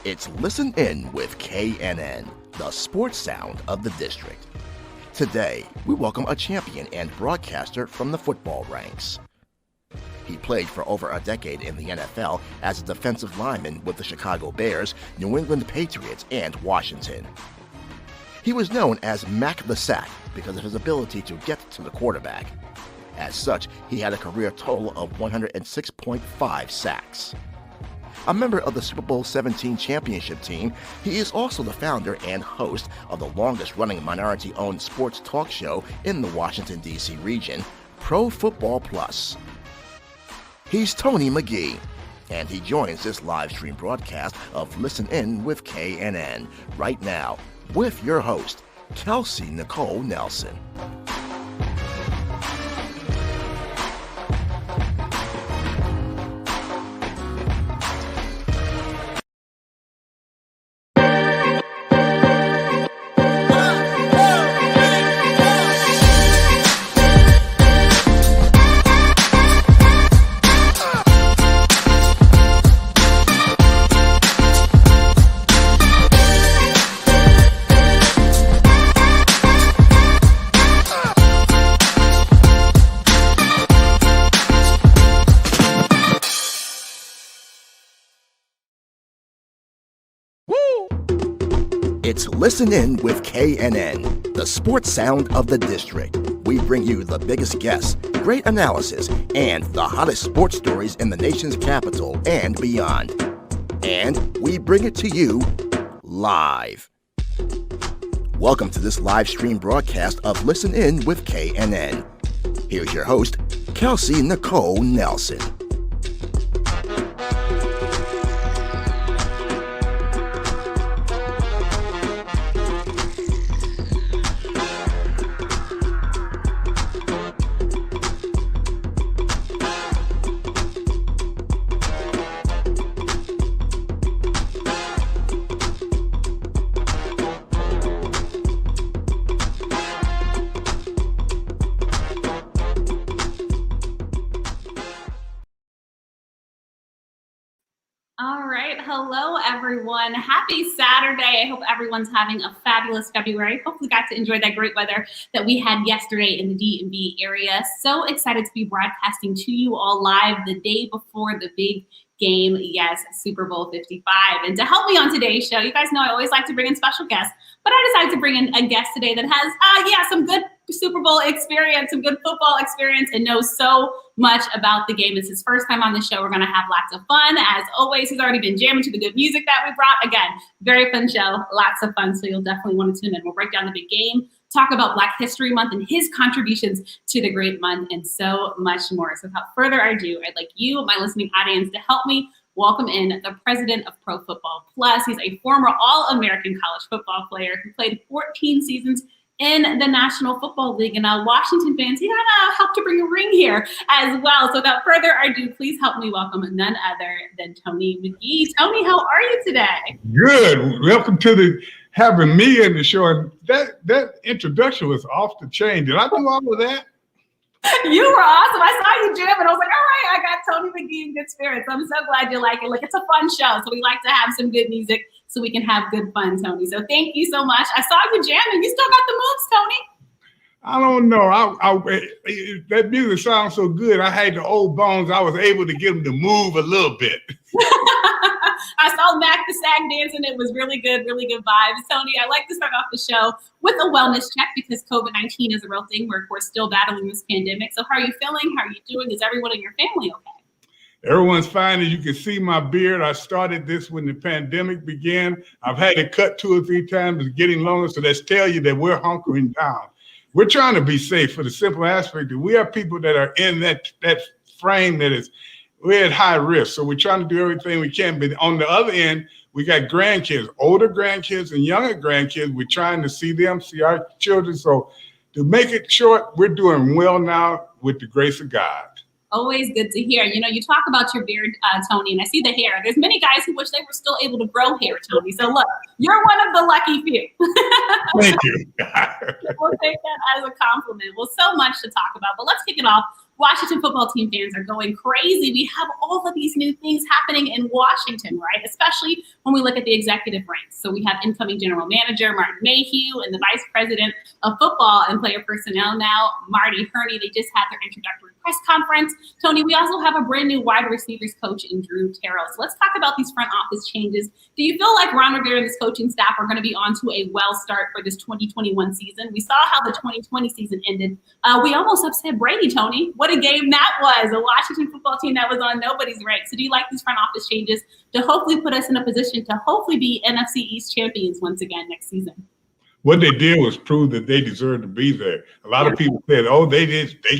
It's Listen In with KNN, the sports sound of the district. Today, we welcome a champion and broadcaster from the football ranks. He played for over a decade in the NFL as a defensive lineman with the Chicago Bears, New England Patriots, and Washington. He was known as Mac the Sack because of his ability to get to the quarterback. As such, he had a career total of 106.5 sacks. A member of the Super Bowl XVII championship team, he is also the founder and host of the longest-running minority-owned sports talk show in the Washington, D.C. region, Pro Football Plus. He's Tony McGee, and he joins this live stream broadcast of Listen In with KNN right now with your host, Kelsey Nicole Nelson. It's Listen In with KNN, the sports sound of the district. We bring you the biggest guests, great analysis, and the hottest sports stories in the nation's capital and beyond. And we bring it to you live. Welcome to this live stream broadcast of Listen In with KNN. Here's your host, Kelsey Nicole Nelson. Hello, everyone. Happy Saturday. I hope everyone's having a fabulous February. Hopefully got to enjoy that great weather that we had yesterday in the DMV area. So excited to be broadcasting to you all live the day before the big game. Yes, Super Bowl 55. And to help me on today's show, you guys know I always like to bring in special guests, but I decided to bring in a guest today that has, some good Super Bowl experience, some good football experience, and knows so much about the game. It's his first time on the show. We're going to have lots of fun. As always, he's already been jamming to the good music that we brought. Again, very fun show, lots of fun. So you'll definitely want to tune in. We'll break down the big game, talk about Black History Month and his contributions to the great month, and so much more. So without further ado, I'd like you, my listening audience, to help me welcome in the president of Pro Football Plus. He's a former All-American college football player who played 14 seasons in the National Football League. And Washington fans, he got help to bring a ring here as well. So without further ado, please help me welcome none other than Tony McGee. Tony, how are you today? Good. Welcome to having me in the show. And that introduction was off the chain. Did I do all of that? You were awesome. I saw you jam, and I was like, all right, I got Tony McGee in good spirits. I'm so glad you like it. Look, it's a fun show, so we like to have some good music so we can have good fun, Tony. So thank you so much. I saw you jamming. You still got the moves, Tony? I don't know. That music sounds so good. I had the old bones. I was able to get them to move a little bit. I saw Mac the Sack dancing. It was really good vibes. Tony, I like to start off the show with a wellness check because COVID-19 is a real thing. We're, of course, still battling this pandemic. So how are you feeling? How are you doing? Is everyone in your family okay? Everyone's fine. As you can see my beard, I started this when the pandemic began. I've had it cut 2 or 3 times. It's getting longer. So let's tell you that we're hunkering down. We're trying to be safe for the simple aspect that we have people that are in that frame that is, we're at high risk. So we're trying to do everything we can. But on the other end, we got grandkids, older grandkids and younger grandkids. We're trying to see them, see our children. So to make it short, we're doing well now with the grace of God. Always good to hear. You know, you talk about your beard, Tony, and I see the hair. There's many guys who wish they were still able to grow hair, Tony. So look, you're one of the lucky few. Thank you. We'll take that as a compliment. Well, so much to talk about, but let's kick it off Washington football team fans are going crazy. We have all of these new things happening in Washington, right? Especially when we look at the executive ranks. So we have incoming general manager Martin Mayhew and the vice president of football and player personnel now, Marty Herney. They just had their introductory press conference. Tony, we also have a brand new wide receivers coach in Drew Terrell. So let's talk about these front office changes. Do you feel like Ron Rivera and his coaching staff are going to be on to a well start for this 2021 season? We saw how the 2020 season ended. We almost upset Brady, Tony. What a game that was. A Washington football team that was on nobody's rank. So do you like these front office changes to hopefully put us in a position to hopefully be NFC East champions once again next season? What they did was prove that they deserved to be there. A lot of people said, oh, they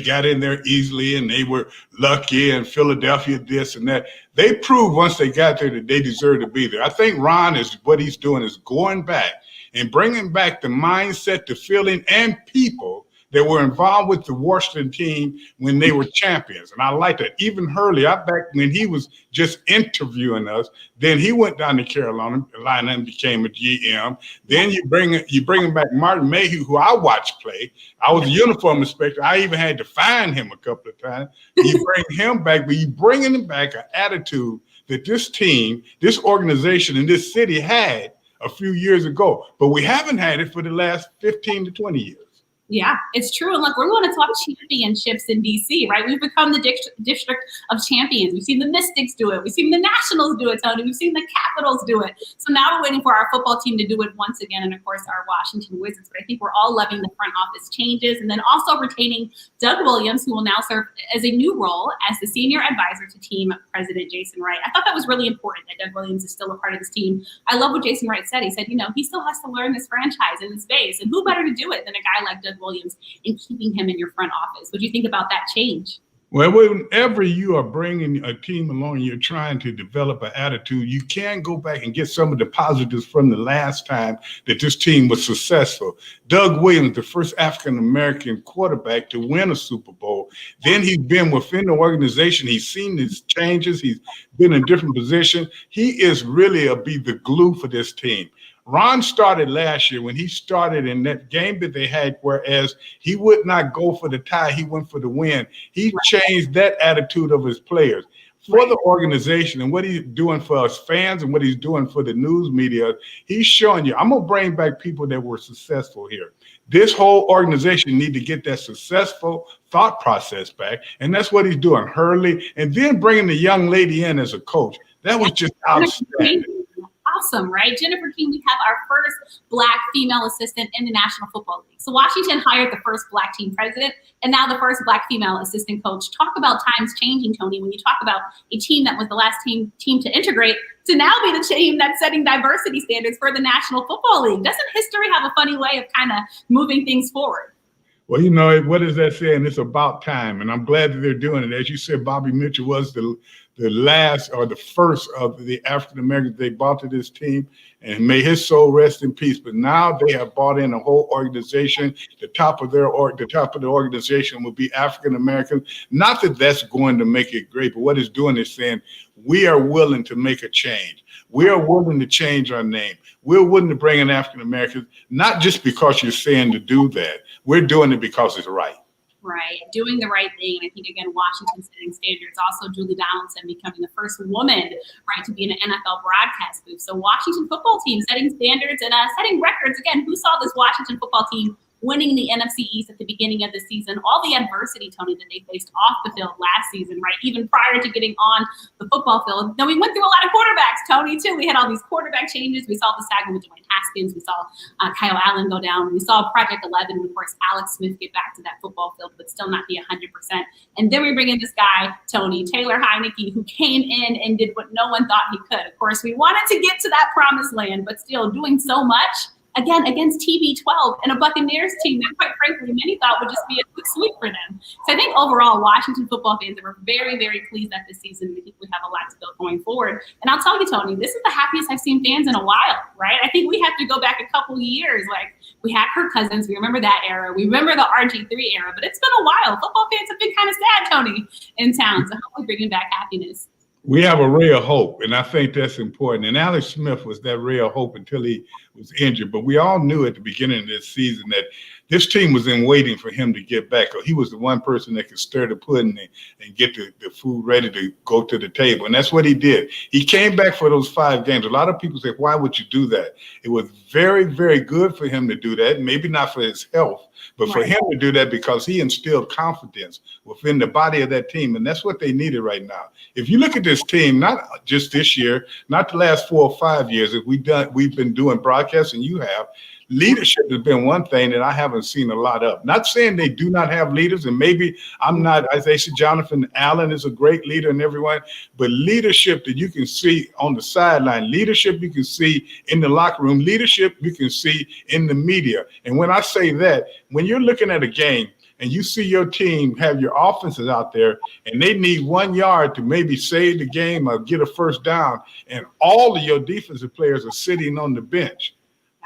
got in there easily and they were lucky and Philadelphia this and that. They proved once they got there that they deserved to be there. I think Ron what he's doing is going back and bringing back the mindset, the feeling, and people that were involved with the Washington team when they were champions. And I like that. Even Hurley, back when he was just interviewing us, then he went down to Carolina and became a GM. Then you bring back Martin Mayhew, who I watched play. I was a uniform inspector. I even had to find him a couple of times. You bring him back, but you bringing him back an attitude that this team, this organization, and this city had a few years ago. But we haven't had it for the last 15 to 20 years. Yeah, it's true. And look, we're going to talk championships in DC, right? We've become the district of champions. We've seen the Mystics do it. We've seen the Nationals do it, Tony. We've seen the Capitals do it. So now we're waiting for our football team to do it once again. And of course, our Washington Wizards. But I think we're all loving the front office changes. And then also retaining Doug Williams, who will now serve as a new role as the senior advisor to team president Jason Wright. I thought that was really important that Doug Williams is still a part of this team. I love what Jason Wright said. He said, he still has to learn this franchise and this space. And who better to do it than a guy like Doug Williams and keeping him in your front office? What do you think about that change? Well, whenever you are bringing a team along, you're trying to develop an attitude, you can go back and get some of the positives from the last time that this team was successful. Doug Williams, the first African-American quarterback to win a Super Bowl. Then he's been within the organization. He's seen these changes. He's been in different positions. He is really be the glue for this team. Ron started last year when he started in that game that they had, whereas he would not go for the tie, he went for the win. He changed that attitude of his players. For the organization and what he's doing for us fans and what he's doing for the news media, he's showing you, I'm going to bring back people that were successful here. This whole organization need to get that successful thought process back, and that's what he's doing. Hurley, and then bringing the young lady in as a coach. That was just outstanding. Awesome, right? Jennifer King, we have our first Black female assistant in the National Football League. So Washington hired the first Black team president and now the first Black female assistant coach. Talk about times changing, Tony, when you talk about a team that was the last team to integrate to now be the team that's setting diversity standards for the National Football League. Doesn't history have a funny way of kind of moving things forward? Well, what does that say? And it's about time. And I'm glad that they're doing it. As you said, Bobby Mitchell was the last or the first of the African Americans they brought to this team, and may his soul rest in peace. But now they have brought in a whole organization. The top of the organization will be African Americans. Not that that's going to make it great, but what it's doing is saying we are willing to make a change. We are willing to change our name. We're willing to bring in African Americans, not just because you're saying to do that. We're doing it because it's right. Right, doing the right thing. And I think, again, Washington setting standards. Also, Julie Donaldson becoming the first woman, right, to be in an NFL broadcast booth. So Washington football team setting standards and setting records. Again, who saw this Washington football team winning the NFC East at the beginning of the season? All the adversity, Tony, that they faced off the field last season, right, even prior to getting on the football field. Now, we went through a lot of quarterbacks, Tony, too. We had all these quarterback changes. We saw the saga with Dwayne Haskins. We saw Kyle Allen go down. We saw Project 11, and of course, Alex Smith get back to that football field, but still not be 100%. And then we bring in this guy, Tony, Taylor Heineke, who came in and did what no one thought he could. Of course, we wanted to get to that promised land, but still doing so much, again, against TB12 and a Buccaneers team that, quite frankly, many thought would just be a quick sweep for them. So I think overall, Washington football fans are very, very pleased at this season. We think we have a lot to build going forward. And I'll tell you, Tony, this is the happiest I've seen fans in a while, right? I think we have to go back a couple years. Like, we had Kirk Cousins. We remember that era. We remember the RG3 era. But it's been a while. Football fans have been kind of sad, Tony, in town. So hopefully bringing back happiness. We have a ray of hope, and I think that's important. And Alex Smith was that ray of hope until he was injured. But we all knew at the beginning of this season that This team was in waiting for him to get back. He was the one person that could stir the pudding and get the food ready to go to the table. And that's what he did. He came back for those 5 games. A lot of people say, why would you do that? It was very, very good for him to do that. Maybe not for his health, but for him to do that because he instilled confidence within the body of that team. And that's what they needed right now. If you look at this team, not just this year, not the last 4 or 5 years that we've been doing broadcasts, and you have, leadership has been one thing that I haven't seen a lot of. Not saying they do not have leaders, and maybe I'm not, as they say, Jonathan Allen is a great leader and everyone, but leadership that you can see on the sideline, leadership you can see in the locker room, leadership you can see in the media. And when I say that, when you're looking at a game and you see your team have your offenses out there and they need 1 yard to maybe save the game or get a first down, and all of your defensive players are sitting on the bench,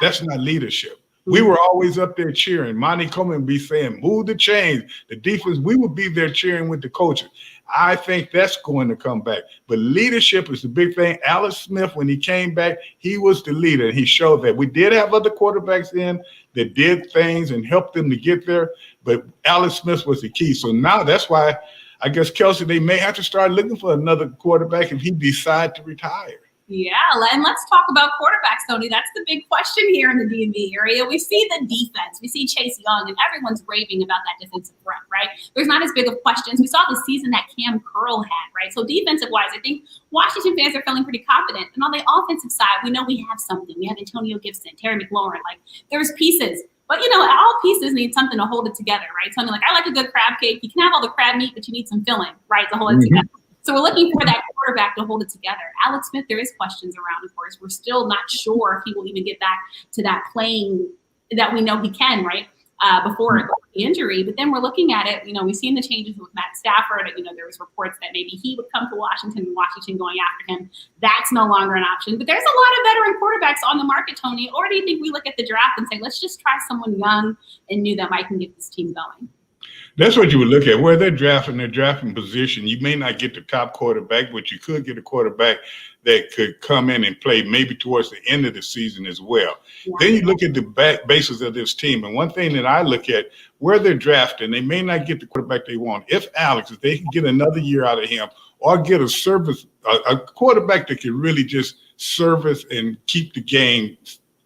that's not leadership. We were always up there cheering. Monty Coleman would be saying, move the chains. The defense, we would be there cheering with the coaches. I think that's going to come back. But leadership is the big thing. Alex Smith, when he came back, he was the leader. He showed that. We did have other quarterbacks in that did things and helped them to get there, but Alex Smith was the key. So now that's why I guess, Kelsey, they may have to start looking for another quarterback if he decides to retire. Yeah, and let's talk about quarterbacks, Tony. That's the big question here in the D&B area. We see the defense. We see Chase Young, and everyone's raving about that defensive front, right? There's not as big of questions. We saw the season that Cam Curl had, right? So defensive-wise, I think Washington fans are feeling pretty confident. And on the offensive side, we know we have something. We have Antonio Gibson, Terry McLaurin. Like, there's pieces. But, you know, all pieces need something to hold it together, right? Tony, like, I like a good crab cake. You can have all the crab meat, but you need some filling, right, to hold it together. So we're looking for that quarterback to hold it together. Alex Smith, there is questions around, of course. We're still not sure if he will even get back to that playing that we know he can, right, before the injury. But then we're looking at it, you know, we've seen the changes with Matt Stafford. You know, there was reports that maybe he would come to Washington and Washington going after him. That's no longer an option. But there's a lot of veteran quarterbacks on the market, Tony. Or do you think we look at the draft and say, let's just try someone young and new that might can get this team going? That's what you would look at. Where they're drafting, their drafting position. You may not get the top quarterback, but you could get a quarterback that could come in and play maybe towards the end of the season as well. Yeah. Then you look at the basis of this team. And one thing that I look at, where they're drafting, they may not get the quarterback they want. If they can get another year out of him or get a quarterback that can really just service and keep the game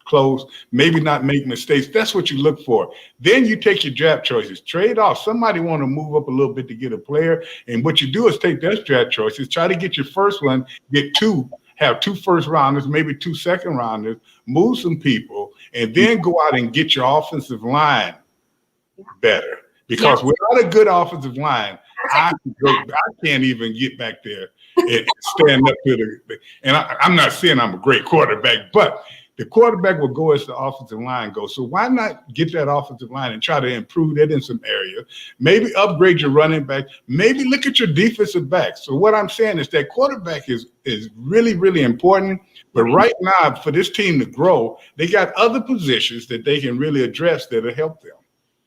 close, maybe not make mistakes. That's what you look for. Then you take your draft choices, trade off. Somebody want to move up a little bit to get a player. And what you do is take those draft choices, try to get your first one, have 2 first rounders, maybe 2 second rounders, move some people, and then go out and get your offensive line better. Because without a good offensive line, I can't even get back there and stand up to and I'm not saying I'm a great quarterback, but the quarterback will go as the offensive line goes. So why not get that offensive line and try to improve that in some areas? Maybe upgrade your running back. Maybe look at your defensive backs. So what I'm saying is that quarterback is really, really important. But right now, for this team to grow, they got other positions that they can really address that'll help them.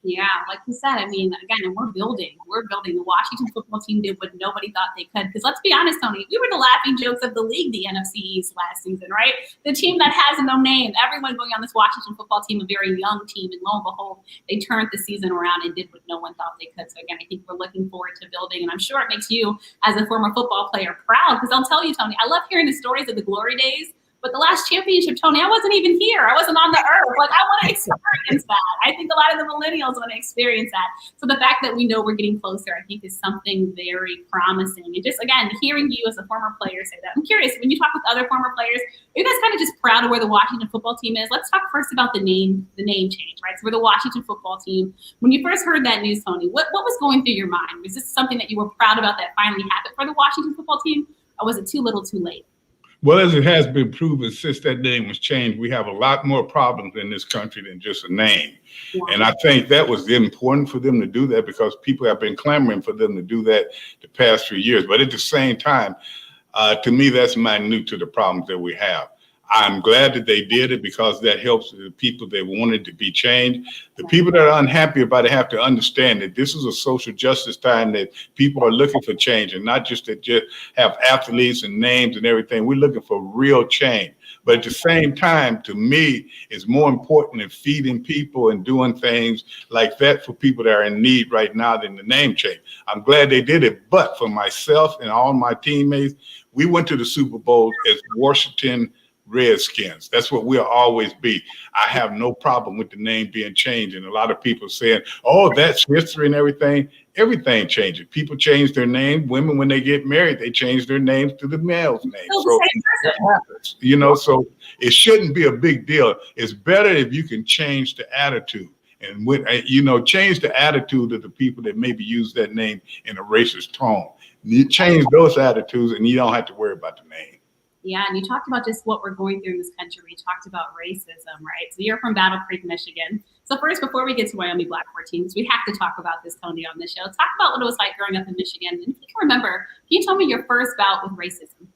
Yeah, like you said, I mean, again, and we're building. The Washington football team did what nobody thought they could. Because let's be honest, Tony, we were the laughing jokes of the league, the NFC East last season, right? The team that has no name. Everyone going on this Washington football team, a very young team. And lo and behold, they turned the season around and did what no one thought they could. So again, I think we're looking forward to building. And I'm sure it makes you, as a former football player, proud. Because I'll tell you, Tony, I love hearing the stories of the glory days. But the last championship, Tony, I wasn't even here. I wasn't on the earth. Like, I want to experience that. I think a lot of the millennials want to experience that. So the fact that we know we're getting closer, I think, is something very promising. And just, again, hearing you as a former player say that. I'm curious, when you talk with other former players, are you guys kind of just proud of where the Washington football team is? Let's talk first about the name change, right? So we're the Washington football team. When you first heard that news, Tony, what was going through your mind? Was this something that you were proud about that finally happened for the Washington football team? Or was it too little too late? Well, as it has been proven since that name was changed, we have a lot more problems in this country than just a name. Yeah. And I think that was important for them to do that because people have been clamoring for them to do that the past few years. But at the same time, to me, that's minute to the problems that we have. I'm glad that they did it because that helps the people that wanted to be changed. The people that are unhappy about it have to understand that this is a social justice time, that people are looking for change, and not just to just have athletes and names and everything. We're looking for real change. But at the same time, to me, it's more important than feeding people and doing things like that for people that are in need right now than the name change. I'm glad they did it. But for myself and all my teammates, we went to the Super Bowl as Washington Redskins. That's what we'll always be. I have no problem with the name being changed. And a lot of people saying, oh, that's history and everything. Everything changes. People change their name. Women, when they get married, they change their names to the male's name. So that happens, so it shouldn't be a big deal. It's better if you can change the attitude. And change the attitude of the people that maybe use that name in a racist tone. You change those attitudes and you don't have to worry about the name. Yeah, and you talked about just what we're going through in this country. We talked about racism, right? So you're from Battle Creek, Michigan. So first, before we get to Wyoming Black 14s, we have to talk about this, Tony, on this show. Talk about what it was like growing up in Michigan. And if you can remember, can you tell me your first bout with racism?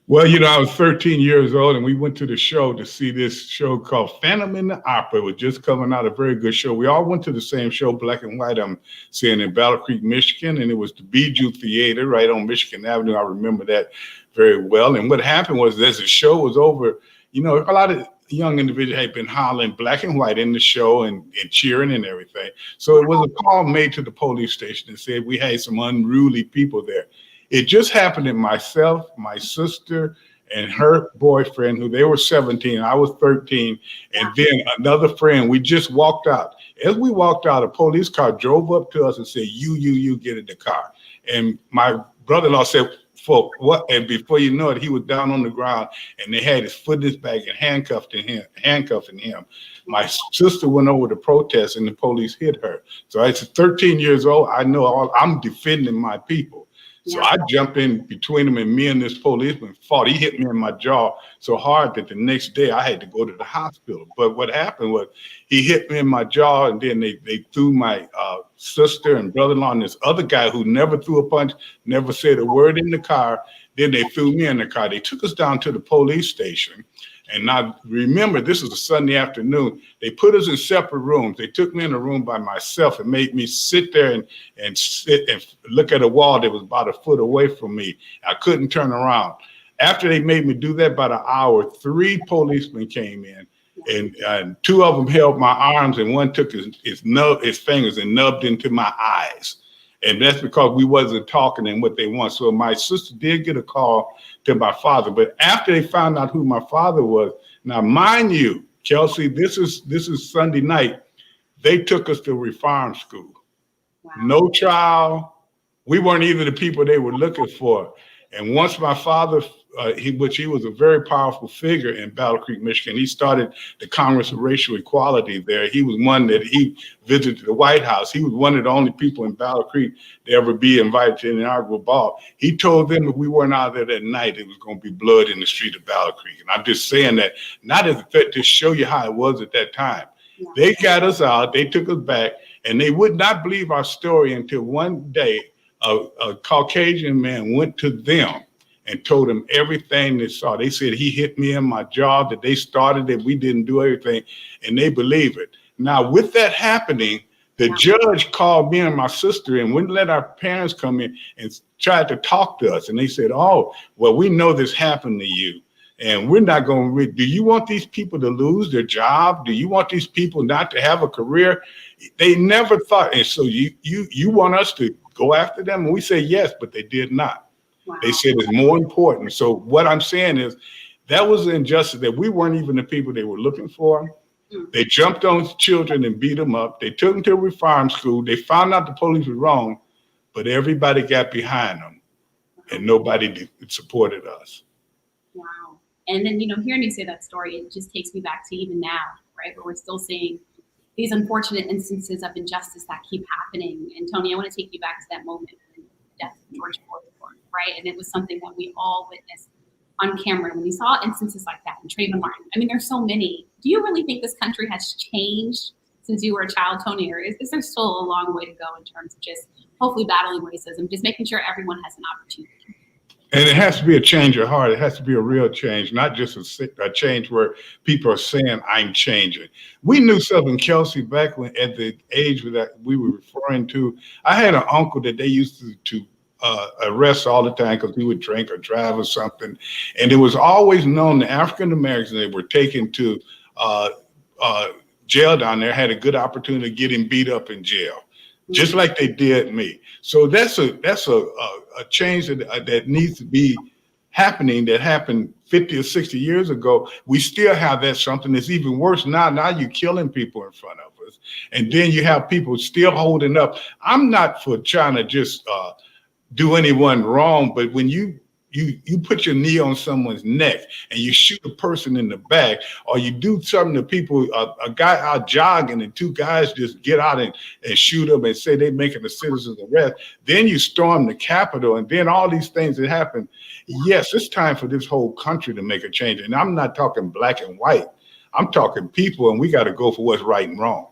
Well, I was 13 years old, and we went to the show to see this show called Phantom in the Opera. It was just coming out, a very good show. We all went to the same show, Black and White, I'm saying, in Battle Creek, Michigan, and it was the Bijou Theater right on Michigan Avenue. I remember that very well. And what happened was, as the show was over, a lot of young individuals had been hollering Black and White in the show and cheering and everything. So it was a call made to the police station and said we had some unruly people there. It just happened that myself, my sister, and her boyfriend, who they were 17, I was 13, and then another friend, we just walked out. As we walked out, a police car drove up to us and said, you get in the car. And my brother-in-law said, for what? And before you know it, he was down on the ground and they had his foot in his bag and handcuffing him. My sister went over to protest and the police hit her. So at 13 years old, I know I'm defending my people. So I jumped in between them, and me and this policeman fought. He hit me in my jaw so hard that the next day I had to go to the hospital. But what happened was he hit me in my jaw, and then they threw my sister and brother-in-law and this other guy who never threw a punch, never said a word in the car. Then they threw me in the car. They took us down to the police station. And now remember, this was a Sunday afternoon. They put us in separate rooms. They took me in a room by myself and made me sit there and sit and look at a wall that was about a foot away from me. I couldn't turn around. After they made me do that about an hour, 3 policemen came in, and 2 of them held my arms, and one took his fingers and nubbed into my eyes. And that's because we wasn't talking and what they want. So my sister did get a call to my father. But after they found out who my father was, now mind you, Kelsey, this is Sunday night. They took us to reform school. Wow. No trial. We weren't even the people they were looking for. And once my father, he was a very powerful figure in Battle Creek, Michigan. He started the Congress of Racial Equality there. He was one that he visited the White House. He was one of the only people in Battle Creek to ever be invited to an inaugural ball. He told them if we weren't out there that night, it was going to be blood in the street of Battle Creek. And I'm just saying that, not as a threat, to show you how it was at that time. Yeah. They got us out, they took us back, and they would not believe our story until one day a Caucasian man went to them and told them everything they saw. They said he hit me in my jaw, that they started it, we didn't do everything, and they believe it. Now, with that happening, the judge called me and my sister and wouldn't let our parents come in and tried to talk to us. And they said, oh, well, we know this happened to you, and we're not going to, do you want these people to lose their job? Do you want these people not to have a career? They never thought, and so you want us to go after them? And we say yes, but they did not. Wow. They said it's more important. So what I'm saying is that was an injustice, that we weren't even the people they were looking for. They jumped on children and beat them up. They took them to a reform school. They found out the police was wrong, but everybody got behind them, and nobody supported us. Wow. And then, hearing you say that story, it just takes me back to even now, right, where we're still seeing these unfortunate instances of injustice that keep happening. And Tony, I want to take you back to that moment when the death of George Floyd, right? And it was something that we all witnessed on camera. When we saw instances like that in Trayvon Martin, I mean, there's so many. Do you really think this country has changed since you were a child, Tony, or is there still a long way to go in terms of just hopefully battling racism, just making sure everyone has an opportunity? And it has to be a change of heart. It has to be a real change, not just a change where people are saying, I'm changing. We knew Southern Kelsey back when at the age that we were referring to. I had an uncle that they used to arrest all the time because he would drink or drive or something. And it was always known the African Americans that were taken to uh, jail down there had a good opportunity to get him beat up in jail, just like they did me. So that's a change that needs to be happening, that happened 50 or 60 years ago. We still have that something that's even worse now. Now you're killing people in front of us. And then you have people still holding up. I'm not for trying to just do anyone wrong, but when you put your knee on someone's neck and you shoot a person in the back, or you do something to people, a guy out jogging and two guys just get out and shoot him and say they're making a citizen's arrest, then you storm the Capitol, and then all these things that happen. Yes, it's time for this whole country to make a change. And I'm not talking black and white. I'm talking people, and we got to go for what's right and wrong.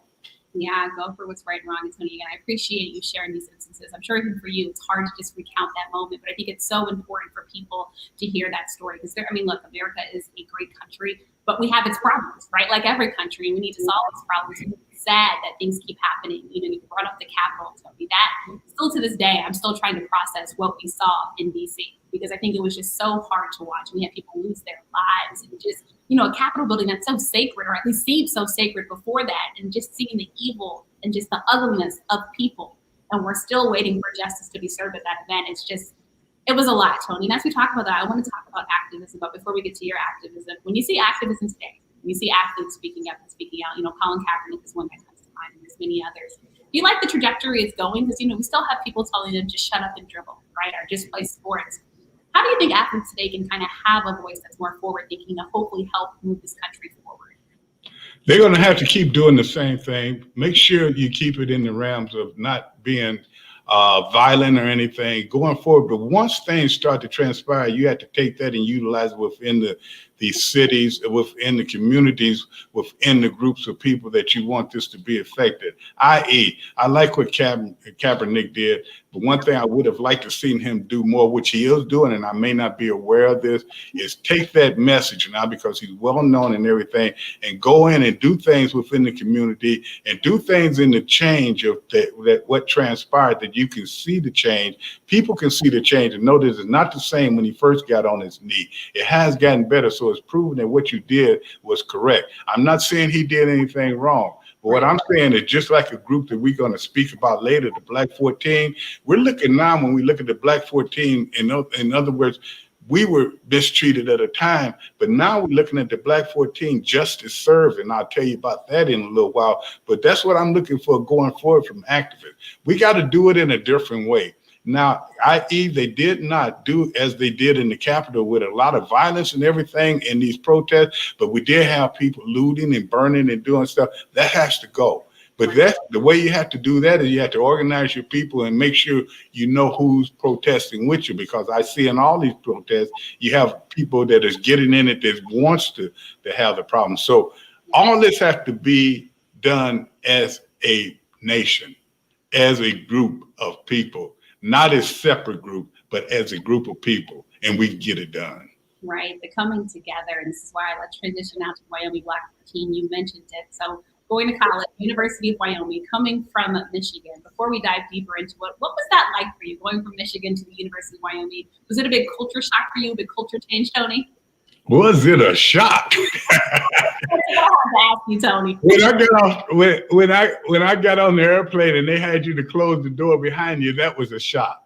Yeah, go for what's right and wrong, Tony. And I appreciate you sharing these instances. I'm sure even for you, it's hard to just recount that moment, but I think it's so important for people to hear that story because look, America is a great country, but we have its problems, right? Like every country, we need to solve its problems. And it's sad that things keep happening. You brought up the Capitol, Tony. That still to this day, I'm still trying to process what we saw in DC because I think it was just so hard to watch. We had people lose their lives and just a Capitol building that's so sacred, or at least seemed so sacred before that, and just seeing the evil and just the ugliness of people. And we're still waiting for justice to be served at that event. It was a lot, Tony. And as we talk about that, I want to talk about activism. But before we get to your activism, when you see activism today, when you see athletes speaking up and speaking out, Colin Kaepernick is one that comes to mind, and there's many others. Do you like the trajectory it's going? Because, we still have people telling them just shut up and dribble, right? Or just play sports. How do you think athletes today can kind of have a voice that's more forward-thinking to hopefully help move this country forward? They're going to have to keep doing the same thing. Make sure you keep it in the realms of not being violent or anything going forward. But once things start to transpire, you have to take that and utilize it within the cities, within the communities, within the groups of people that you want this to be effective. I.e., I like what Kaepernick did, but one thing I would have liked to seen him do more, which he is doing, and I may not be aware of this, is take that message now because he's well known and everything, and go in and do things within the community and do things in the change of that what transpired, that you can see the change. People can see the change and know this is not the same when he first got on his knee. It has gotten better, so it's proven that what you did was correct. I'm not saying he did anything wrong. But what I'm saying is just like a group that we're going to speak about later, the Black 14, we're looking now when we look at the Black 14, in other words, we were mistreated at a time, but now we're looking at the Black 14 justice served, and I'll tell you about that in a little while. But that's what I'm looking for going forward from activists. We got to do it in a different way. Now, i.e., they did not do as they did in the Capitol with a lot of violence and everything in these protests, but we did have people looting and burning and doing stuff. That has to go. But that's the way you have to do that is you have to organize your people and make sure you know who's protesting with you, because I see in all these protests, you have people that is getting in it that wants to have the problem. So all this has to be done as a nation, as a group of people. Not as separate group, but as a group of people, and we can get it done. Right, the coming together, and this is why let's transition now to Wyoming Black 14. You mentioned it. So going to college, University of Wyoming, coming from Michigan. Before we dive deeper into what was that like for you, going from Michigan to the University of Wyoming? Was it a big culture shock for you, a big culture change, Tony? Was it a shock? I have to ask you, Tony. When I got on the airplane and they had you to close the door behind you, that was a shock.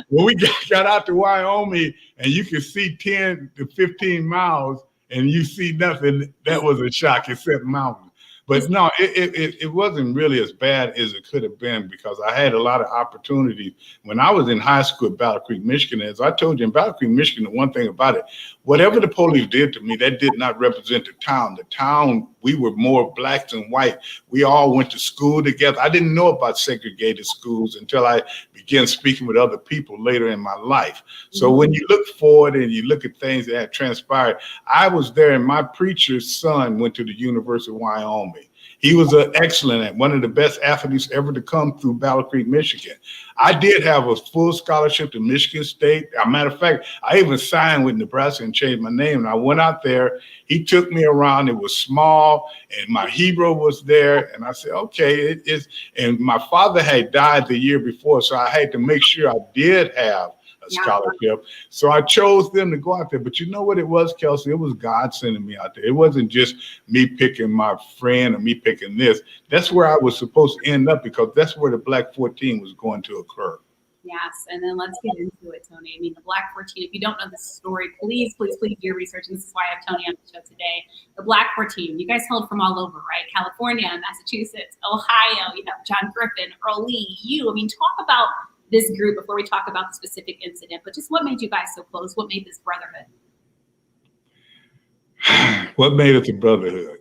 When we got out to Wyoming and you could see 10 to 15 miles and you see nothing, that was a shock, except mountains. But no, it wasn't really as bad as it could have been, because I had a lot of opportunities. When I was in high school at Battle Creek, Michigan, as I told you, in Battle Creek, Michigan, the one thing about it, whatever the police did to me, that did not represent the town. The town, we were more blacks and white. We all went to school together. I didn't know about segregated schools until I began speaking with other people later in my life. So when you look forward and you look at things that had transpired, I was there, and my preacher's son went to the University of Wyoming. He was an excellent, one of the best athletes ever to come through Battle Creek, Michigan. I did have a full scholarship to Michigan State. As a matter of fact, I even signed with Nebraska and changed my name. And I went out there. He took me around. It was small, and my hero was there. And I said, okay, it is. And my father had died the year before, so I had to make sure I did have a scholarship. So I chose them to go out there. But you know what it was, Kelsey? It was God sending me out there. It wasn't just me picking my friend or me picking this. That's where I was supposed to end up, because that's where the Black 14 was going to occur. Yes, and then let's get into it, Tony. I mean, the Black 14, if you don't know this story, please do your research. And this is why I have Tony on the show today. The Black 14, you guys held from all over, right? California, Massachusetts, Ohio, you have John Griffin, Earl Lee, you. I mean, talk about this group before we talk about the specific incident, but just what made you guys so close? What made this brotherhood? What made it a brotherhood?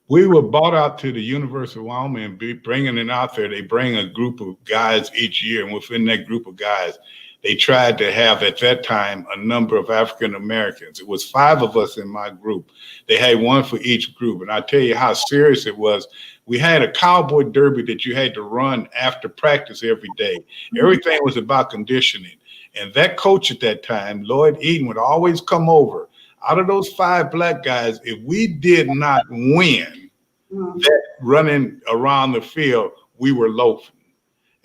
We were bought out to the University of Wyoming and bringing it out there. They bring a group of guys each year, and within that group of guys, they tried to have at that time a number of African Americans. It was 5 of us in my group. They had one for each group, and I tell you how serious it was. We had a cowboy derby that you had to run after practice every day. Everything was about conditioning. And that coach at that time, Lloyd Eaton, would always come over. Out of those 5 black guys, if we did not win that running around the field, we were loafing.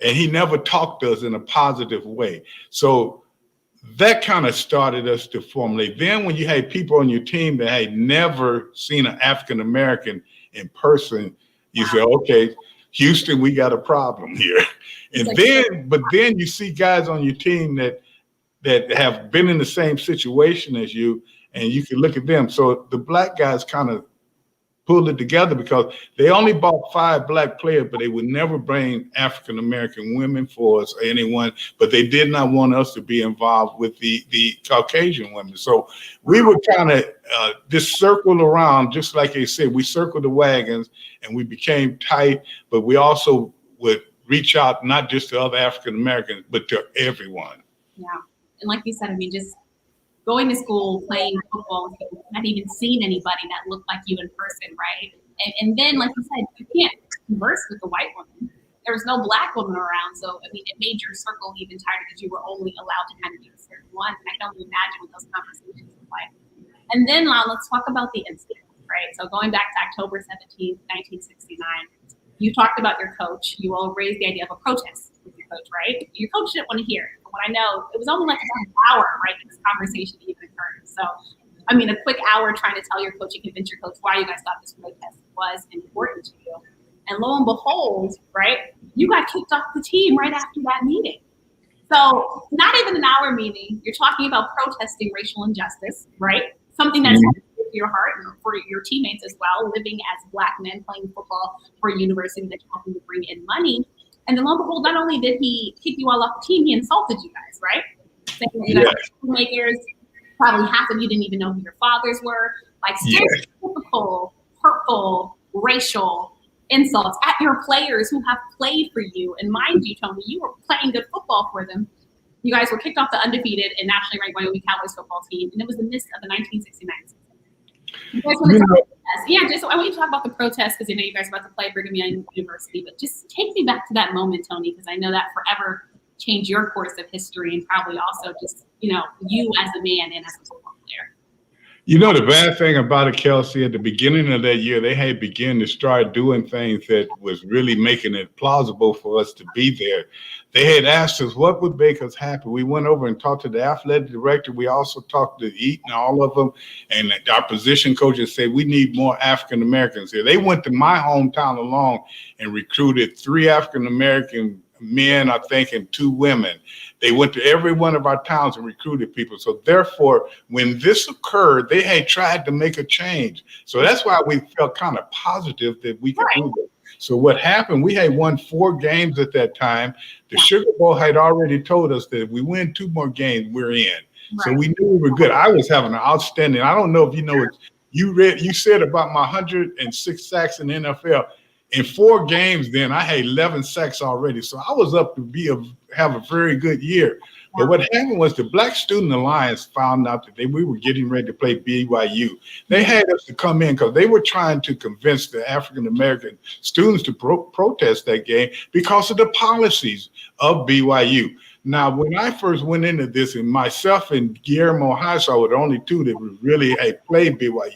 And he never talked to us in a positive way. So that kind of started us to formulate. Then when you had people on your team that had never seen an African American in person, you say, okay, Houston, we got a problem here. And then you see guys on your team that have been in the same situation as you, and you can look at them. So the black guys kind of pulled it together, because they only bought 5 black players, but they would never bring African American women for us or anyone. But they did not want us to be involved with the Caucasian women. So we would kind of just circle around, just like they said, we circled the wagons and we became tight. But we also would reach out not just to other African Americans, but to everyone. Yeah, and like you said, I mean, just going to school, playing football, not even seen anybody that looked like you in person, right? And then, like you said, you can't converse with a white woman. There was no black woman around, so I mean, it made your circle even tighter because you were only allowed to kind of be with certain ones. And I can only imagine what those conversations were like. And then let's talk about the incident, right? So going back to October 17th, 1969, you talked about your coach. You all raised the idea of a protest with your coach, right? Your coach didn't want to hear it. From what I know, it was only like about an hour, right, this conversation even occurred. So, I mean, a quick hour trying to tell your coach and convince your coach why you guys thought this protest was important to you. And lo and behold, right, you got kicked off the team right after that meeting. So not even an hour meeting, you're talking about protesting racial injustice, right? Something that's to your heart and for your teammates as well, living as black men playing football for a university that's helping to bring in money. And then lo and behold, not only did he kick you all off the team, he insulted you guys, right? Saying that you guys were makers, probably half of you didn't even know who your fathers were. Like stereotypical, hurtful, racial insults at your players who have played for you. And mind you, Tony, you were playing good football for them. You guys were kicked off the undefeated and nationally ranked Wyoming Cowboys football team, and it was the midst of the 1969 season. You guys want to talk about this? Yeah, just I want you to talk about the protest because I know you guys are about to play Brigham Young University, but just take me back to that moment, Tony, because I know that forever changed your course of history and probably also just, you know, you as a man and as a football player. You know, the bad thing about it, Kelsey, at the beginning of that year, they had begun to start doing things that was really making it plausible for us to be there. They had asked us what would make us happy. We went over and talked to the athletic director. We also talked to Eaton, all of them, and our position coaches said we need more African Americans here. They went to my hometown alone and recruited 3 African American men, I think, and 2 women. They went to every one of our towns and recruited people. So therefore, when this occurred, they had tried to make a change. So that's why we felt kind of positive that we could do it. So what happened, we had won 4 games at that time. The Sugar Bowl had already told us that if we win 2 more games, we're in. So we knew we were good. I was having an outstanding, I don't know if you know, you said about my 106 sacks in the NFL. In 4 games, then I had 11 sacks already. So I was up to have a very good year. But what happened was the Black Student Alliance found out that we were getting ready to play BYU. They had us to come in because they were trying to convince the African-American students to protest that game because of the policies of BYU. Now, when I first went into this, and myself and Guillermo Highsaw were the only two that really had played BYU,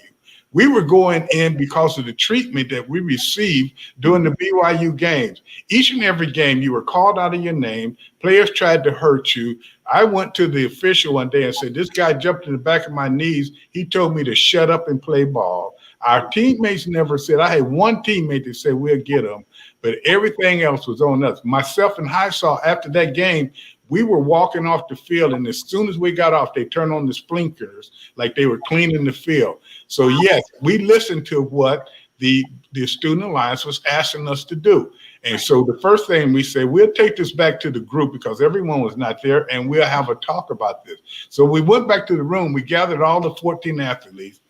we were going in because of the treatment that we received during the BYU games. Each and every game, you were called out of your name. Players tried to hurt you. I went to the official one day and said, this guy jumped in the back of my knees. He told me to shut up and play ball. Our teammates never said. I had one teammate that said, we'll get him. But everything else was on us. Myself and Highsaw, after that game, we were walking off the field, and as soon as we got off, they turned on the sprinklers like they were cleaning the field. So, yes, we listened to what the Student Alliance was asking us to do. And so the first thing we said, we'll take this back to the group because everyone was not there, and we'll have a talk about this. So we went back to the room. We gathered all the 14 athletes,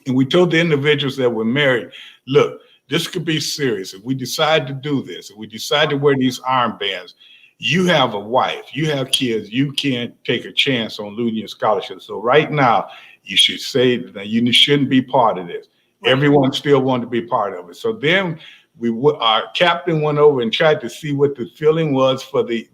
and we told the individuals that were married, look, this could be serious. If we decide to do this, if we decide to wear these armbands, you have a wife, you have kids, you can't take a chance on losing your scholarship. So right now, you should say that you shouldn't be part of this. Everyone still wanted to be part of it. So then our captain went over and tried to see what the feeling was for the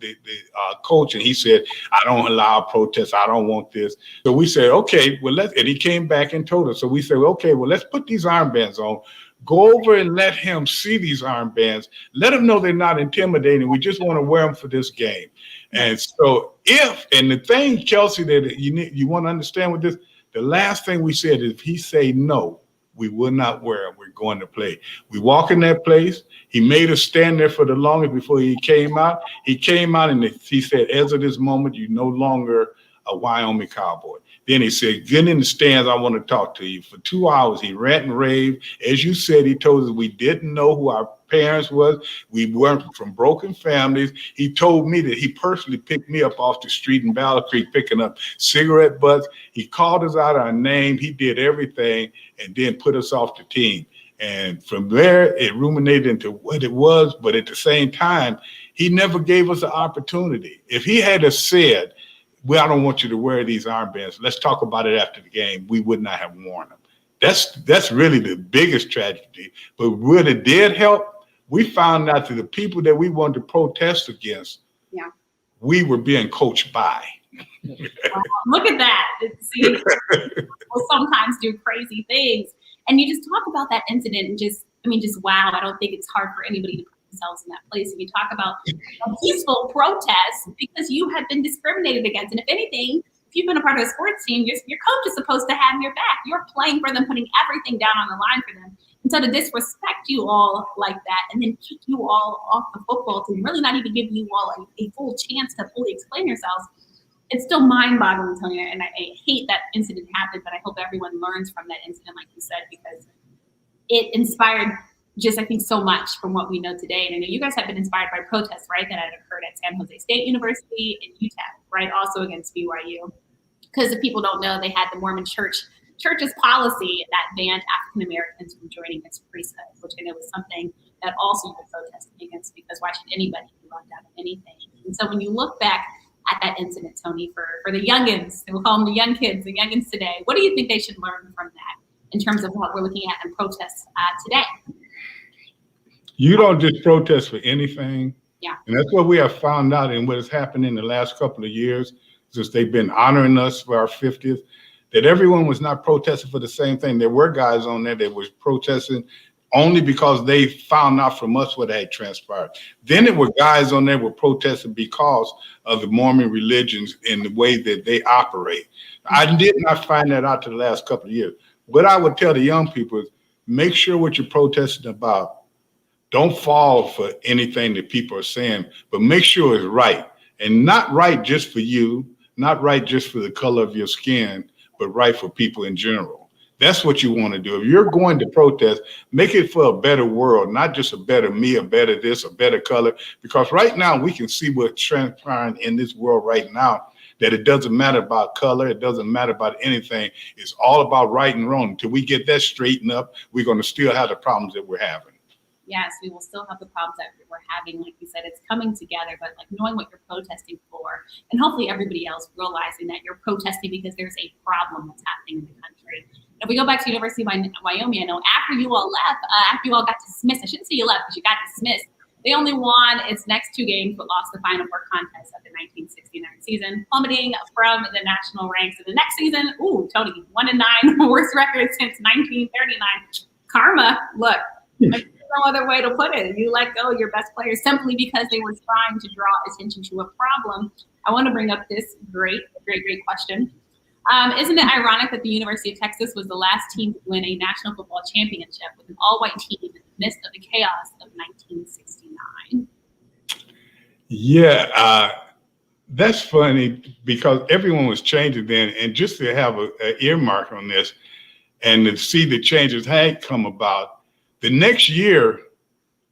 coach. And he said, I don't allow protests. I don't want this. So we said, okay, well, and he came back and told us. So we said, okay, well, let's put these armbands on. Go over and let him see these armbands. Let him know they're not intimidating. We just want to wear them for this game. And so and the thing, Kelsey, that you want to understand with this, the last thing we said is if he say no, we will not wear them. We're going to play. We walk in that place. He made us stand there for the longest before he came out. He came out and he said, as of this moment, you're no longer a Wyoming Cowboy. Then he said, get in the stands. I want to talk to you. For 2 hours, he rant and raved. As you said, he told us we didn't know who our parents was. We weren't from broken families. He told me that he personally picked me up off the street in Battle Creek, picking up cigarette butts. He called us out our name. He did everything and then put us off the team. And from there, it ruminated into what it was. But at the same time, he never gave us an opportunity. If he had said, well, I don't want you to wear these armbands, let's talk about it after the game, we would not have worn them. That's really the biggest tragedy. But what it did help, we found out that the people that we wanted to protest against, we were being coached by. Look at that. See, we'll sometimes do crazy things. And you just talk about that incident and just wow, I don't think it's hard for anybody to put themselves in that place. And you talk about a peaceful protest because you have been discriminated against. And if anything, if you've been a part of a sports team, your coach is supposed to have your back. You're playing for them, putting everything down on the line for them. And so to disrespect you all like that and then kick you all off the football team, really not even giving you all a full chance to fully explain yourselves, it's still mind-boggling, Tony. And I hate that incident happened, but I hope everyone learns from that incident, like you said, because it inspired just, I think, so much from what we know today. And I know you guys have been inspired by protests, right, that had occurred at San Jose State University and UTEP, right, also against BYU. Because if people don't know, they had the Mormon church's policy that banned African Americans from joining its priesthood, which I know was something that also you were protesting against, because why should anybody be left out of anything? And so when you look back at that incident, Tony, for the youngins, and we'll call them the young kids, the youngins today, what do you think they should learn from that in terms of what we're looking at in protests today? You don't just protest for anything. Yeah. And that's what we have found out in what has happened in the last couple of years, since they've been honoring us for our 50th, that everyone was not protesting for the same thing. There were guys on there that was protesting only because they found out from us what had transpired. Then there were guys on there who were protesting because of the Mormon religions and the way that they operate. I did not find that out to the last couple of years. What I would tell the young people is make sure what you're protesting about, don't fall for anything that people are saying, but make sure it's right. And not right just for you, not right just for the color of your skin, but right for people in general. That's what you want to do. If you're going to protest, make it for a better world, not just a better me, a better this, a better color. Because right now we can see what's transpiring in this world right now, that it doesn't matter about color. It doesn't matter about anything. It's all about right and wrong. Until we get that straightened up, we're going to still have the problems that we're having. Yes, we will still have the problems that we're having. Like you said, it's coming together, but like knowing what you're protesting for, and hopefully everybody else realizing that you're protesting because there's a problem that's happening in the country. If we go back to University of Wyoming, I know after you all left, after you all got dismissed, I shouldn't say you left because you got dismissed. They only won its next 2 games, but lost the Final Four contest of the 1969 season, plummeting from the national ranks in the next season. Ooh, Tony, 1-9, worst record since 1939. Karma, look, there's no other way to put it. You let go of your best players simply because they were trying to draw attention to a problem. I want to bring up this great question. Isn't it ironic that the University of Texas was the last team to win a national football championship with an all-white team in the midst of the chaos of 1969? Yeah, that's funny because everyone was changing then, and just to have an earmark on this and to see the changes had come about, the next year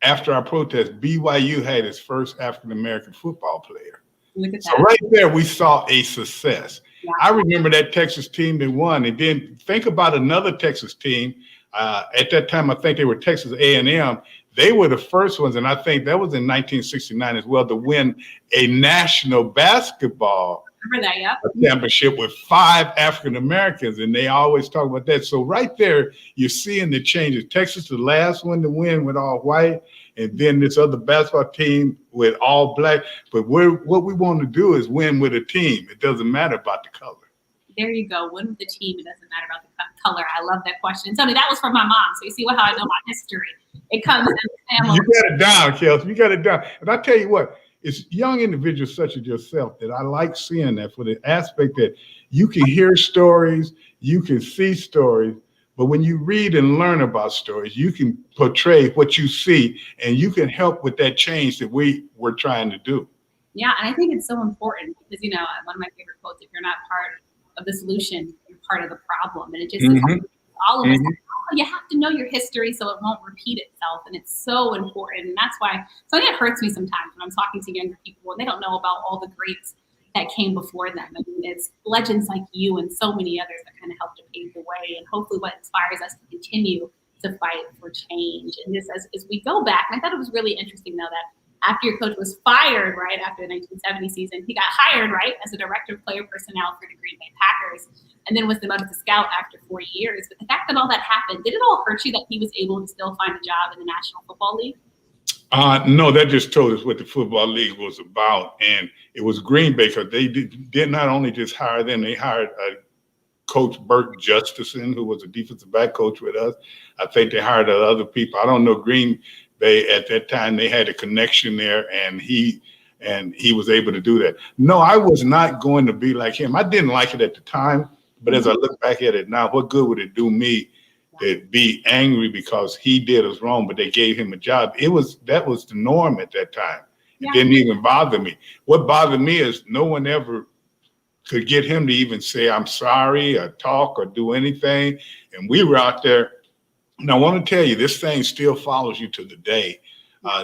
after our protest, BYU had its first African-American football player. Look at So that. right there, we saw a success. Yeah. I remember that Texas team that won, and then think about another Texas team. At that time, I think they were Texas A&M. They were the first ones, and I think that was in 1969 as well, to win a national basketball Remember that, yeah? championship with 5 African Americans, and they always talk about that. So right there, you're seeing the changes. Texas, the last one to win with all white, and then this other basketball team with all black. But what we want to do is win with a team. It doesn't matter about the color. There you go. Win with the team. It doesn't matter about the color. I love that question. Tony, that was from my mom. So you see how I know my history. It comes in the family. You got it down, Kelsey. You got it down. And I tell you what, it's young individuals such as yourself that I like seeing that, for the aspect that you can hear stories, you can see stories, but when you read and learn about stories, you can portray what you see, and you can help with that change that we're trying to do. Yeah, and I think it's so important because, you know, one of my favorite quotes, if you're not part of the solution, you're part of the problem. And it just is all of us. You have to know your history so it won't repeat itself. And it's so important. And that's why it hurts me sometimes when I'm talking to younger people and they don't know about all the greats that came before them. I mean, it's legends like you and so many others that kind of helped to pave the way, and hopefully what inspires us to continue to fight for change. And just as we go back, and I thought it was really interesting though that after your coach was fired right after the 1970 season, he got hired right as a director of player personnel for the Green Bay Packers, and then was demoted to scout after 4 years. But the fact that all that happened, did it all hurt you that he was able to still find a job in the National Football League? No, that just told us what the Football League was about. And it was Green Bay, because they did not only just hire them, they hired Coach Burt Justison, who was a defensive back coach with us. I think they hired other people. I don't know Green Bay at that time. They had a connection there, and he was able to do that. No, I was not going to be like him. I didn't like it at the time, but as I look back at it now, what good would it do me to be angry because he did us wrong, but they gave him a job? That was the norm at that time. It didn't even bother me. What bothered me is no one ever could get him to even say, I'm sorry, or talk, or do anything. And we were out there. And I want to tell you, this thing still follows you to the day,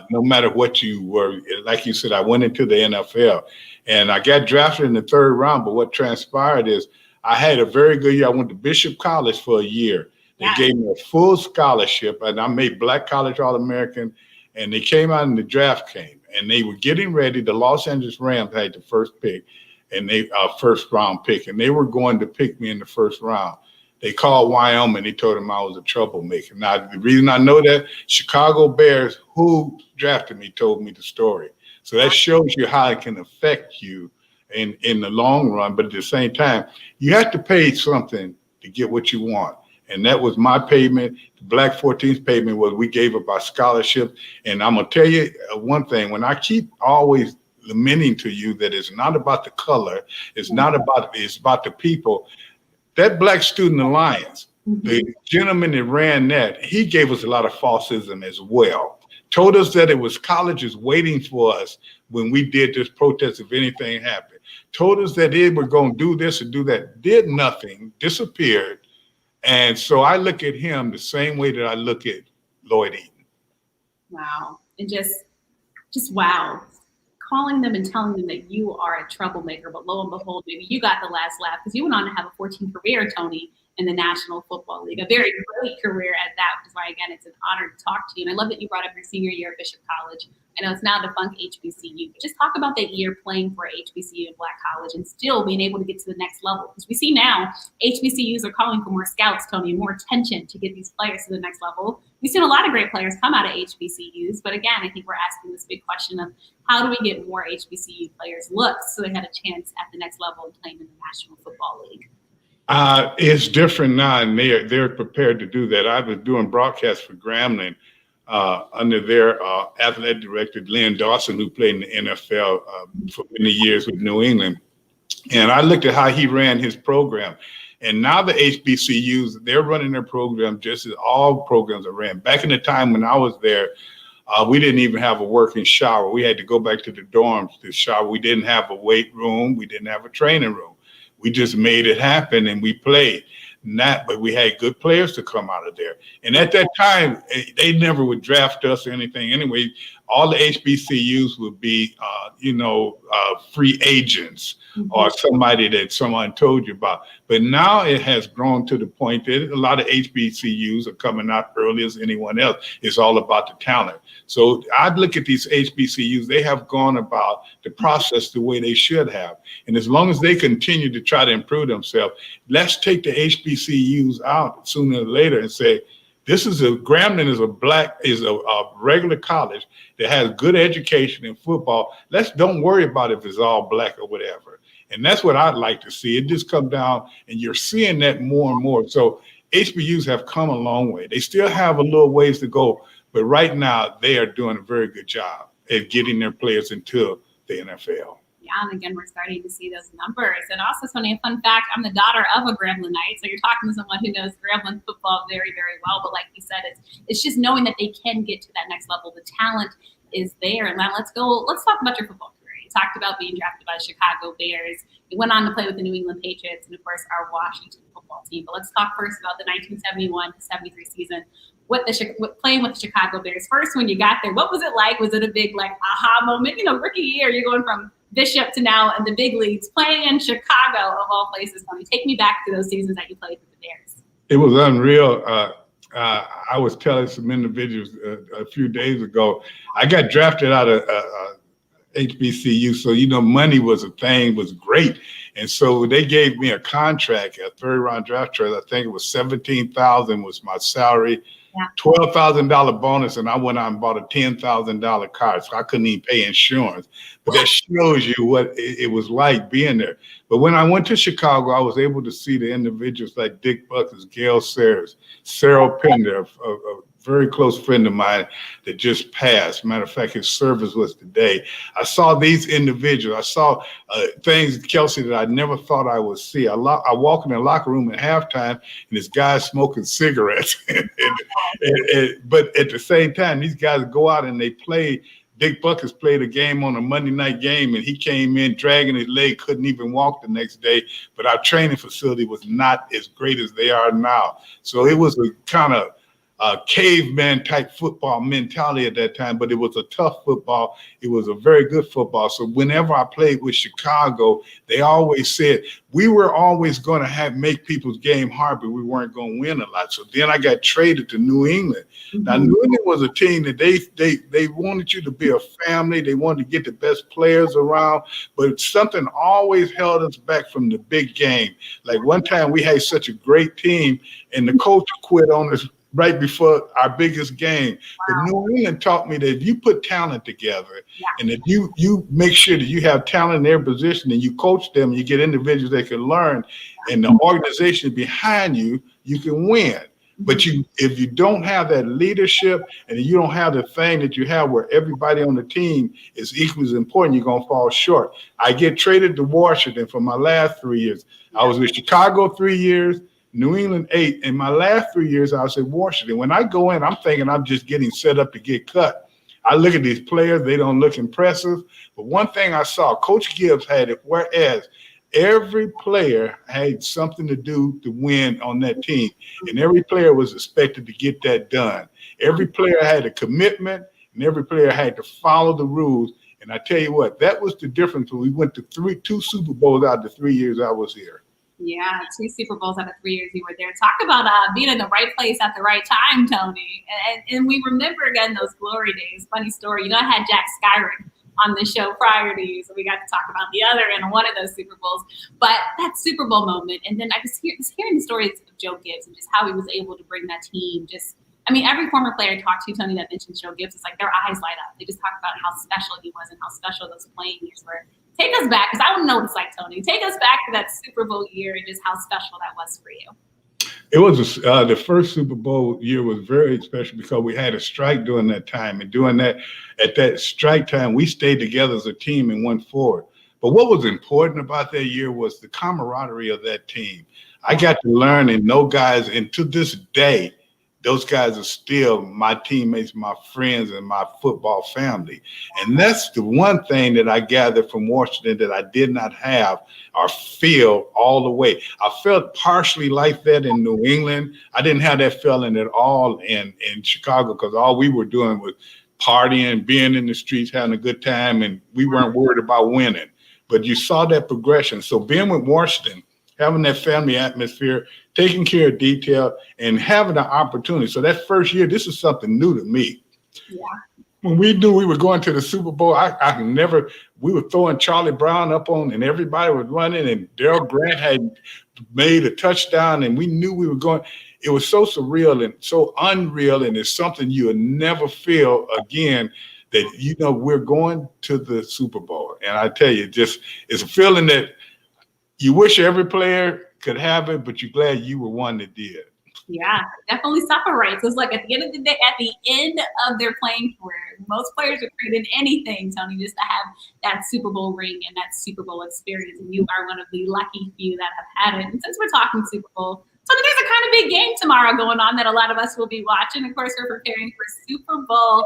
no matter what you were. Like you said, I went into the NFL, and I got drafted in the 3rd round. But what transpired is I had a very good year. I went to Bishop College for a year. They gave me a full scholarship, and I made Black College All-American. And they came out, and the draft came, and they were getting ready. The Los Angeles Rams had the first pick, and they first round pick, and they were going to pick me in the 1st round. They called Wyoming. They told him I was a troublemaker. Now, the reason I know that, Chicago Bears, who drafted me, told me the story. So that shows you how it can affect you in the long run. But at the same time, you have to pay something to get what you want. And that was my payment. The Black 14th payment was we gave up our scholarship. And I'm going to tell you one thing. When I keep always lamenting to you that it's not about the color, it's about the people. That Black Student Alliance, the gentleman that ran that, he gave us a lot of falsism as well. Told us that it was colleges waiting for us when we did this protest if anything happened. Told us that they were going to do this and do that. Did nothing, disappeared. And so I look at him the same way that I look at Lloyd Eaton. Wow. And just wow. calling them and telling them that you are a troublemaker, but lo and behold, maybe you got the last laugh because you went on to have a 14 career, Tony, in the National Football League, a very great career at that, which is why, again, it's an honor to talk to you. And I love that you brought up your senior year at Bishop College. I know it's now defunct HBCU, but just talk about that year playing for HBCU and Black College and still being able to get to the next level. Because we see now HBCUs are calling for more scouts, Tony, and more attention to get these players to the next level. We've seen a lot of great players come out of HBCUs, but again, I think we're asking this big question of how do we get more HBCU players looks so they had a chance at the next level of playing in the National Football League? It's different now, and they're prepared to do that. I was doing broadcasts for Grambling under their athletic director, Glenn Dawson, who played in the NFL for many years with New England. And I looked at how he ran his program. And now the HBCUs, they're running their program just as all programs are ran. Back in the time when I was there, we didn't even have a working shower. We had to go back to the dorms to shower. We didn't have a weight room. We didn't have a training room. We just made it happen and we played. But we had good players to come out of there. And at that time, they never would draft us or anything. Anyway, all the HBCUs would be, free agents or somebody that someone told you about. But now it has grown to the point that a lot of HBCUs are coming out early as anyone else. It's all about the talent. So I'd look at these HBCUs, they have gone about the process the way they should have. And as long as they continue to try to improve themselves, let's take the HBCUs out sooner or later and say, Grambling is a regular college that has good education in football. Don't worry about if it's all black or whatever. And that's what I'd like to see. It just come down, and you're seeing that more and more. So HBCUs have come a long way. They still have a little ways to go, but right now they are doing a very good job at getting their players into the NFL. Yeah, and again, we're starting to see those numbers. And also, Tony, a fun fact, I'm the daughter of a Gramblinite, so you're talking to someone who knows Grambling football very, very well. But like you said, it's just knowing that they can get to that next level. The talent is there. And now let's talk about your football career. You talked about being drafted by the Chicago Bears. You went on to play with the New England Patriots and, of course, our Washington football team. But let's talk first about the 1971-73 season. Playing with the Chicago Bears. First, when you got there, what was it like? Was it a big, aha moment? Rookie year, you're going from Bishop to now in the big leagues, playing in Chicago of all places. Tony, take me back to those seasons that you played with the Bears. It was unreal. I was telling some individuals a few days ago, I got drafted out of HBCU, so money was a thing, was great, and so they gave me a contract, a third-round draft choice. I think it was $17,000 was my salary. Yeah. $12,000 bonus, and I went out and bought a $10,000 car, so I couldn't even pay insurance. But that shows you what it was like being there. But when I went to Chicago, I was able to see the individuals like Dick Buckles, Gail Sayers, Cyril Pender, a very close friend of mine that just passed. Matter of fact, his service was today. I saw these individuals. I saw things, Kelsey, that I never thought I would see. I walk in the locker room at halftime, and this guy smoking cigarettes. But at the same time, these guys go out and they play. Dick Buckles played a game on a Monday night game, and he came in dragging his leg, couldn't even walk the next day. But our training facility was not as great as they are now. So it was a kind of caveman type football mentality at that time, but it was a tough football. It was a very good football. So whenever I played with Chicago, they always said we were always going to make people's game hard, but we weren't going to win a lot. So then I got traded to New England. Now, New England was a team that they wanted you to be a family. They wanted to get the best players around, but something always held us back from the big game. Like one time we had such a great team, and the coach quit on us right before our biggest game. Wow. But New England taught me that if you put talent together, and if you make sure that you have talent in their position and you coach them, you get individuals that can learn, and the organization behind you, you can win. But if you don't have that leadership and you don't have the thing that you have where everybody on the team is equally as important, you're going to fall short. I get traded to Washington for my last 3 years. I was with Chicago 3 years, New England 8. In my last 3 years, I was at Washington. When I go in, I'm thinking I'm just getting set up to get cut. I look at these players, they don't look impressive. But one thing I saw, Coach Gibbs had it, whereas every player had something to do to win on that team. And every player was expected to get that done. Every player had a commitment, and every player had to follow the rules. And I tell you what, that was the difference when we went to two Super Bowls out of the 3 years I was here. Yeah, 2 Super Bowls out of 3 years you were there. Talk about being in the right place at the right time, Tony. And we remember, again, those glory days. Funny story. I had Jack Skyrick on the show prior to you, so we got to talk about the other end of one of those Super Bowls. But that Super Bowl moment, and then I was hearing the stories of Joe Gibbs and just how he was able to bring that team every former player I talked to, Tony, that mentions Joe Gibbs, it's like their eyes light up. They just talk about how special he was and how special those playing years were. Take us back, because I want to know what it's like, Tony. Take us back to that Super Bowl year and just how special that was for you. It was the first Super Bowl year was very special because we had a strike during that time. And doing that, at that strike time, we stayed together as a team and went forward. But what was important about that year was the camaraderie of that team. I got to learn and know guys, and to this day, those guys are still my teammates, my friends, and my football family. And that's the one thing that I gathered from Washington that I did not have or feel all the way. I felt partially like that in New England. I didn't have that feeling at all in Chicago because all we were doing was partying, being in the streets, having a good time, and we weren't worried about winning. But you saw that progression. So being with Washington, having that family atmosphere, taking care of detail, and having an opportunity. So that first year, this is something new to me. Yeah. When we knew we were going to the Super Bowl, we were throwing Charlie Brown up on, and everybody was running, and Darryl Grant had made a touchdown, and we knew we were going. It was so surreal and so unreal, and it's something you'll never feel again, that, we're going to the Super Bowl. And I tell you, it's a feeling that you wish every player could have it, but you're glad you were one that did. Yeah, definitely separates. It's like at the end of the day, at the end of their playing career, most players are trading anything, Tony, just to have that Super Bowl ring and that Super Bowl experience. And you are one of the lucky few that have had it. And since we're talking Super Bowl, Tony, there's a kind of big game tomorrow going on that a lot of us will be watching. Of course, we're preparing for Super Bowl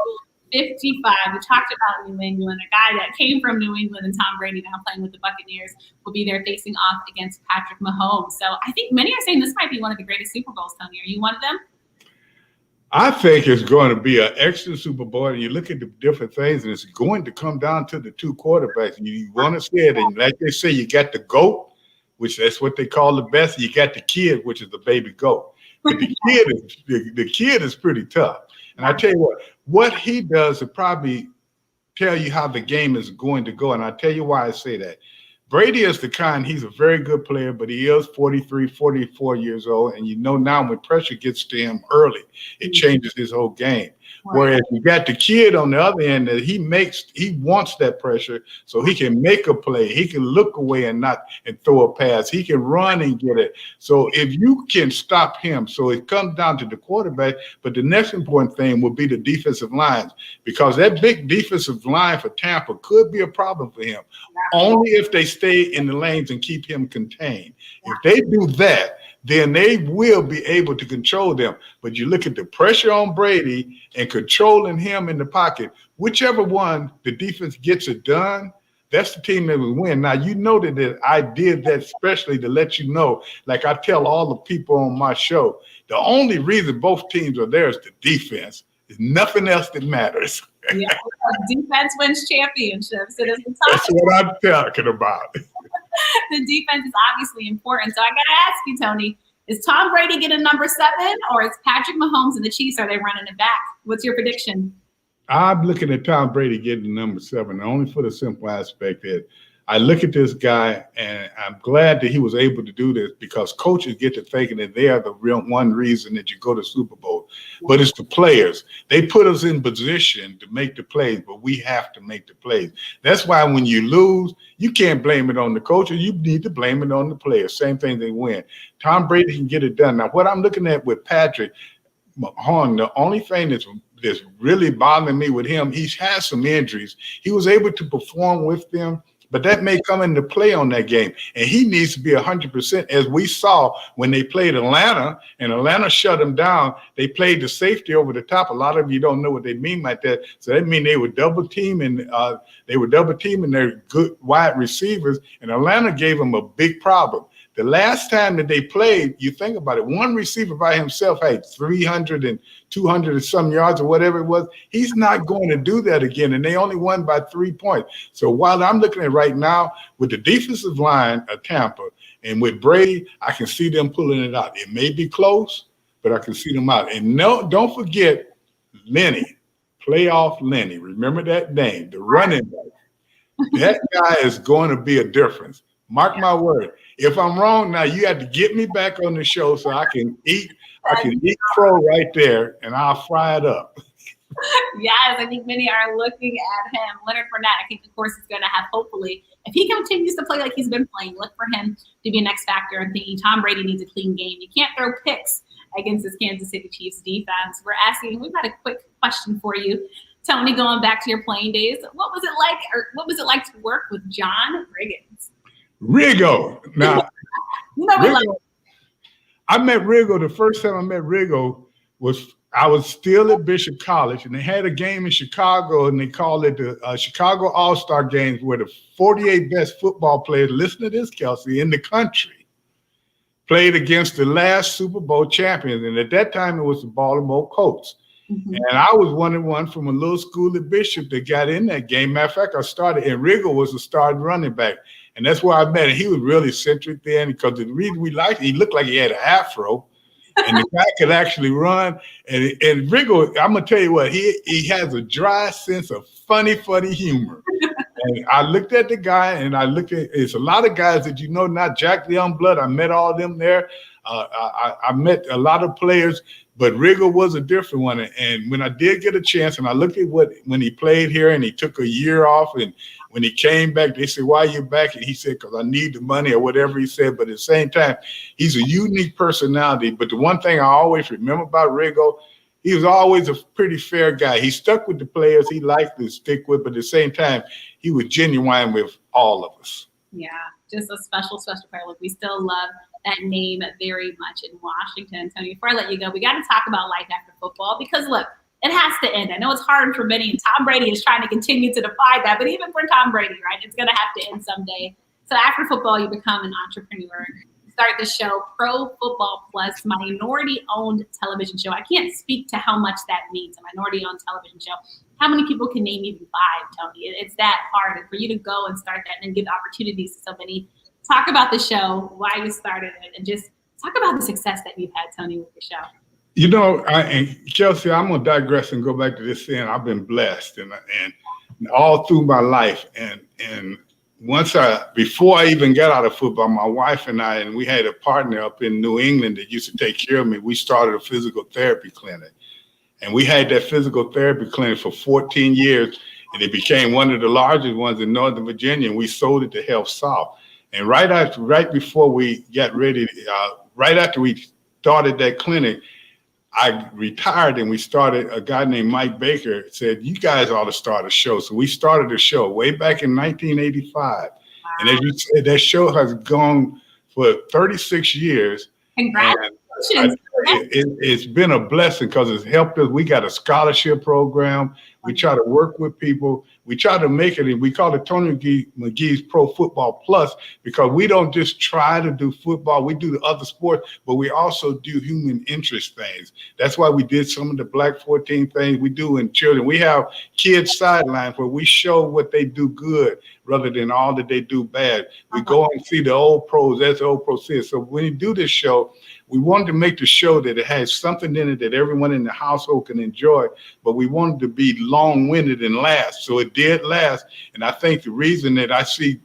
55. We talked about New England, a guy that came from New England, and Tom Brady, now playing with the Buccaneers, will be there facing off against Patrick Mahomes. So I think many are saying this might be one of the greatest Super Bowls, Tony. Are you one of them? I think it's going to be an excellent Super Bowl, and you look at the different things, and it's going to come down to the two quarterbacks. You want to say it, and like they say, you got the GOAT, which that's what they call the best. You got the kid, which is the baby GOAT. But the kid is pretty tough. And I tell you what he does to probably tell you how the game is going to go. And I'll tell you why I say that. Brady is the kind, he's a very good player, but he is 43, 44 years old. And now when pressure gets to him early, it changes his whole game. Whereas you got the kid on the other end that he wants that pressure so he can make a play. He can look away and throw a pass. He can run and get it. So if you can stop him, so it comes down to the quarterback, but the next important thing will be the defensive lines, because that big defensive line for Tampa could be a problem for him, only if they stay in the lanes and keep him contained. If they do that, then they will be able to control them. But you look at the pressure on Brady and controlling him in the pocket, whichever one the defense gets it done, that's the team that will win. Now, that I did that especially to let you know, like I tell all the people on my show, the only reason both teams are there is the defense. There's nothing else that matters. Yeah, defense wins championships. That's what I'm talking about. The defense is obviously important. So I got to ask you, Tony, is Tom Brady getting number 7, or is Patrick Mahomes and the Chiefs, are they running it back? What's your prediction? I'm looking at Tom Brady getting number 7, only for the simple aspect that I look at this guy, and I'm glad that he was able to do this, because coaches get to thinking that they are the real one reason that you go to Super Bowl. But it's the players. They put us in position to make the plays, but we have to make the plays. That's why when you lose, you can't blame it on the coaches. You need to blame it on the players. Same thing, they win. Tom Brady can get it done. Now, what I'm looking at with Patrick Mahomes, the only thing that's really bothering me with him, he's had some injuries. He was able to perform with them, but that may come into play on that game. And he needs to be 100%, as we saw when they played Atlanta, and Atlanta shut him down. They played the safety over the top. A lot of you don't know what they mean by that. So that means they were double teaming their good wide receivers, and Atlanta gave them a big problem. The last time that they played, you think about it, one receiver by himself had 300 and 200 and some yards or whatever it was. He's not going to do that again, and they only won by 3 points. So while I'm looking at right now with the defensive line of Tampa and with Brady, I can see them pulling it out. It may be close, but I can see them out. And no, don't forget Lenny, playoff Lenny. Remember that name, the running back. That guy is going to be a difference. Mark my word. If I'm wrong now, you have to get me back on the show so I can eat crow right there, and I'll fry it up. Yes, I think many are looking at him. Leonard Fournette, I think, of course, is going to have, hopefully, if he continues to play like he's been playing, look for him to be an X factor. And thinking Tom Brady needs a clean game. You can't throw picks against this Kansas City Chiefs defense. We've got a quick question for you. Tony, going back to your playing days, what was it like to work with John Riggins? Riggo. Now, Riggo. I met Riggo. The first time I met Riggo was I was still at Bishop College, and they had a game in Chicago, and they called it the Chicago All-Star Games, where the 48 best football players, listen to this, Kelsey, in the country, played against the last Super Bowl champions. And at that time, it was the Baltimore Colts. Mm-hmm. And I was one from a little school at Bishop that got in that game. Matter of fact, I started, and Riggo was the starting running back. And that's where I met him. He was really centric then, because the reason we liked him, he looked like he had an afro, and the guy could actually run. And Riggo, I'm going to tell you what, he has a dry sense of funny humor. And I looked at the guy, and it's a lot of guys that not Jack the Youngblood. I met all of them there. I met a lot of players, but Riggo was a different one. And when I did get a chance, and I looked at when he played here, and he took a year off, and when he came back, they said, "Why are you back?" And he said, "Because I need the money," or whatever he said. But at the same time, he's a unique personality. But the one thing I always remember about Riggo, he was always a pretty fair guy. He stuck with the players he liked to stick with, but at the same time, he was genuine with all of us. Yeah, just a special player. Look, we still love that name very much in Washington. Tony, before I let you go, we got to talk about life after football, because look, it has to end. I know it's hard for many, and Tom Brady is trying to continue to defy that, but even for Tom Brady, right, it's going to have to end someday. So after football, you become an entrepreneur. You start the show, Pro Football Plus, minority-owned television show. I can't speak to how much that means, a minority-owned television show. How many people can name even 5, Tony? It's that hard. And for you to go and start that and then give opportunities to so many. Talk about the show, why you started it, and just talk about the success that you've had, Tony, with the show. And Kelsey, I'm going to digress and go back to this saying I've been blessed and all through my life. And before I even got out of football, my wife and I, and we had a partner up in New England that used to take care of me. We started a physical therapy clinic. And we had that physical therapy clinic for 14 years, and it became one of the largest ones in Northern Virginia, and we sold it to Health South. And right before we got ready, right after we started that clinic, I retired, and we started. A guy named Mike Baker said, "You guys ought to start a show." So we started a show way back in 1985. Wow. And as you said, that show has gone for 36 years. Congratulations. It's been a blessing because it's helped us. We got a scholarship program. We try to work with people. We try to make it, and we call it Tony McGee's Pro Football Plus, because we don't just try to do football. We do the other sports, but we also do human interest things. That's why we did some of the Black 14 things we do in children. We have kids sidelines where we show what they do good rather than all that they do bad. We go and see the old pros, as the old pros said. So when you do this show, we wanted to make the show that it has something in it that everyone in the household can enjoy, but we wanted to be long-winded and last. So it did last. And I think the reason that I see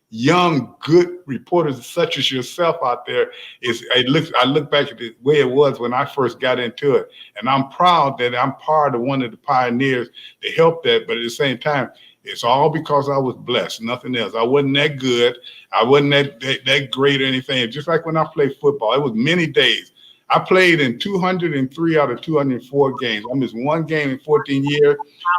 young, good reporters such as yourself out there is I look back at the way it was when I first got into it. And I'm proud that I'm part of one of the pioneers to help that. But at the same time, it's all because I was blessed, nothing else. I wasn't that good. I wasn't that great or anything. Just like when I played football, it was many days. I played in 203 out of 204 games. I missed one game in 14 years.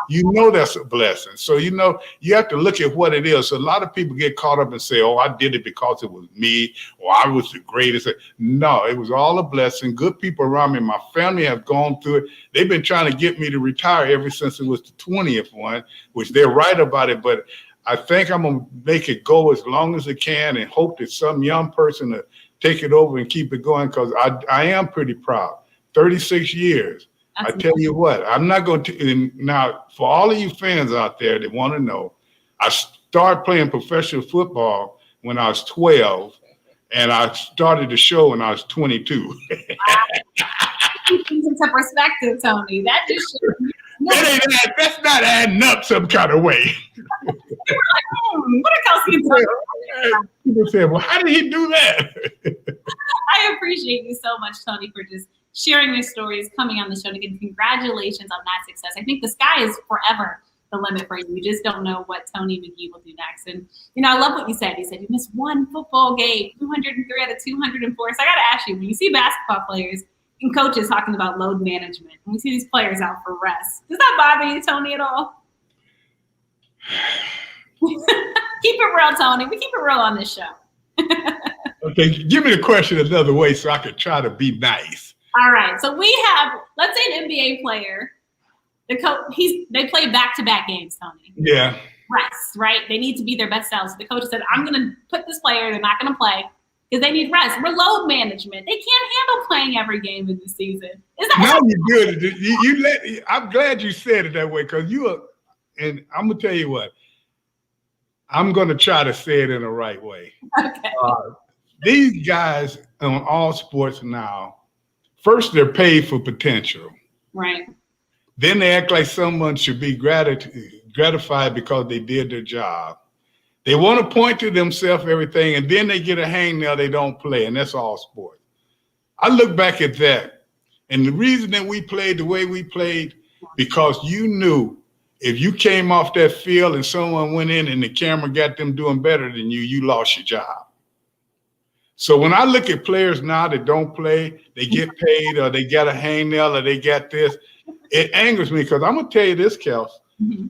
You know that's a blessing. So, you have to look at what it is. So a lot of people get caught up and say, "Oh, I did it because it was me," or "I was the greatest." No, it was all a blessing. Good people around me. My family have gone through it. They've been trying to get me to retire ever since it was the 20th one, which they're right about it. But I think I'm going to make it go as long as it can and hope that some young person to take it over and keep it going, because I am pretty proud. 36 years. That's I tell you what, I'm not going to. Now, for all of you fans out there that want to know, I started playing professional football when I was 12, and I started the show when I was 22. Things into perspective, Tony. That just That's not adding up some kind of way. what are Kelsey doing? People say, well, how did he do that? I appreciate you so much, Tony, for just sharing your stories, coming on the show. And again, congratulations on that success. I think the sky is forever the limit for you. You just don't know what Tony McGee will do next. And, I love what you said. You said you missed one football game, 203 out of 204. So I got to ask you, when you see basketball players and coaches talking about load management, and we see these players out for rest, does that bother you, Tony, at all? Keep it real, Tony. We keep it real on this show. Okay, give me the question another way so I can try to be nice. All right. So we have, let's say, an NBA player. They play back-to-back games, Tony. Yeah. Rest, right? They need to be their best selves. So the coach said, I'm going to put this player, they're not going to play because they need rest. We're load management. They can't handle playing every game in the season. No, you're good. I'm glad you said it that way, because and I'm going to tell you what, I'm going to try to say it in the right way. Okay. These guys on all sports now, first, they're paid for potential. Right. Then they act like someone should be gratified because they did their job. They want to point to themselves, everything, and then they get a hangnail, they don't play, and that's all sports. I look back at that, and the reason that we played the way we played, because you knew if you came off that field and someone went in and the camera got them doing better than you, you lost your job. So when I look at players now that don't play, they get paid, or they got a hangnail, or they got this, it angers me, because I'm going to tell you this, Kels. Mm-hmm.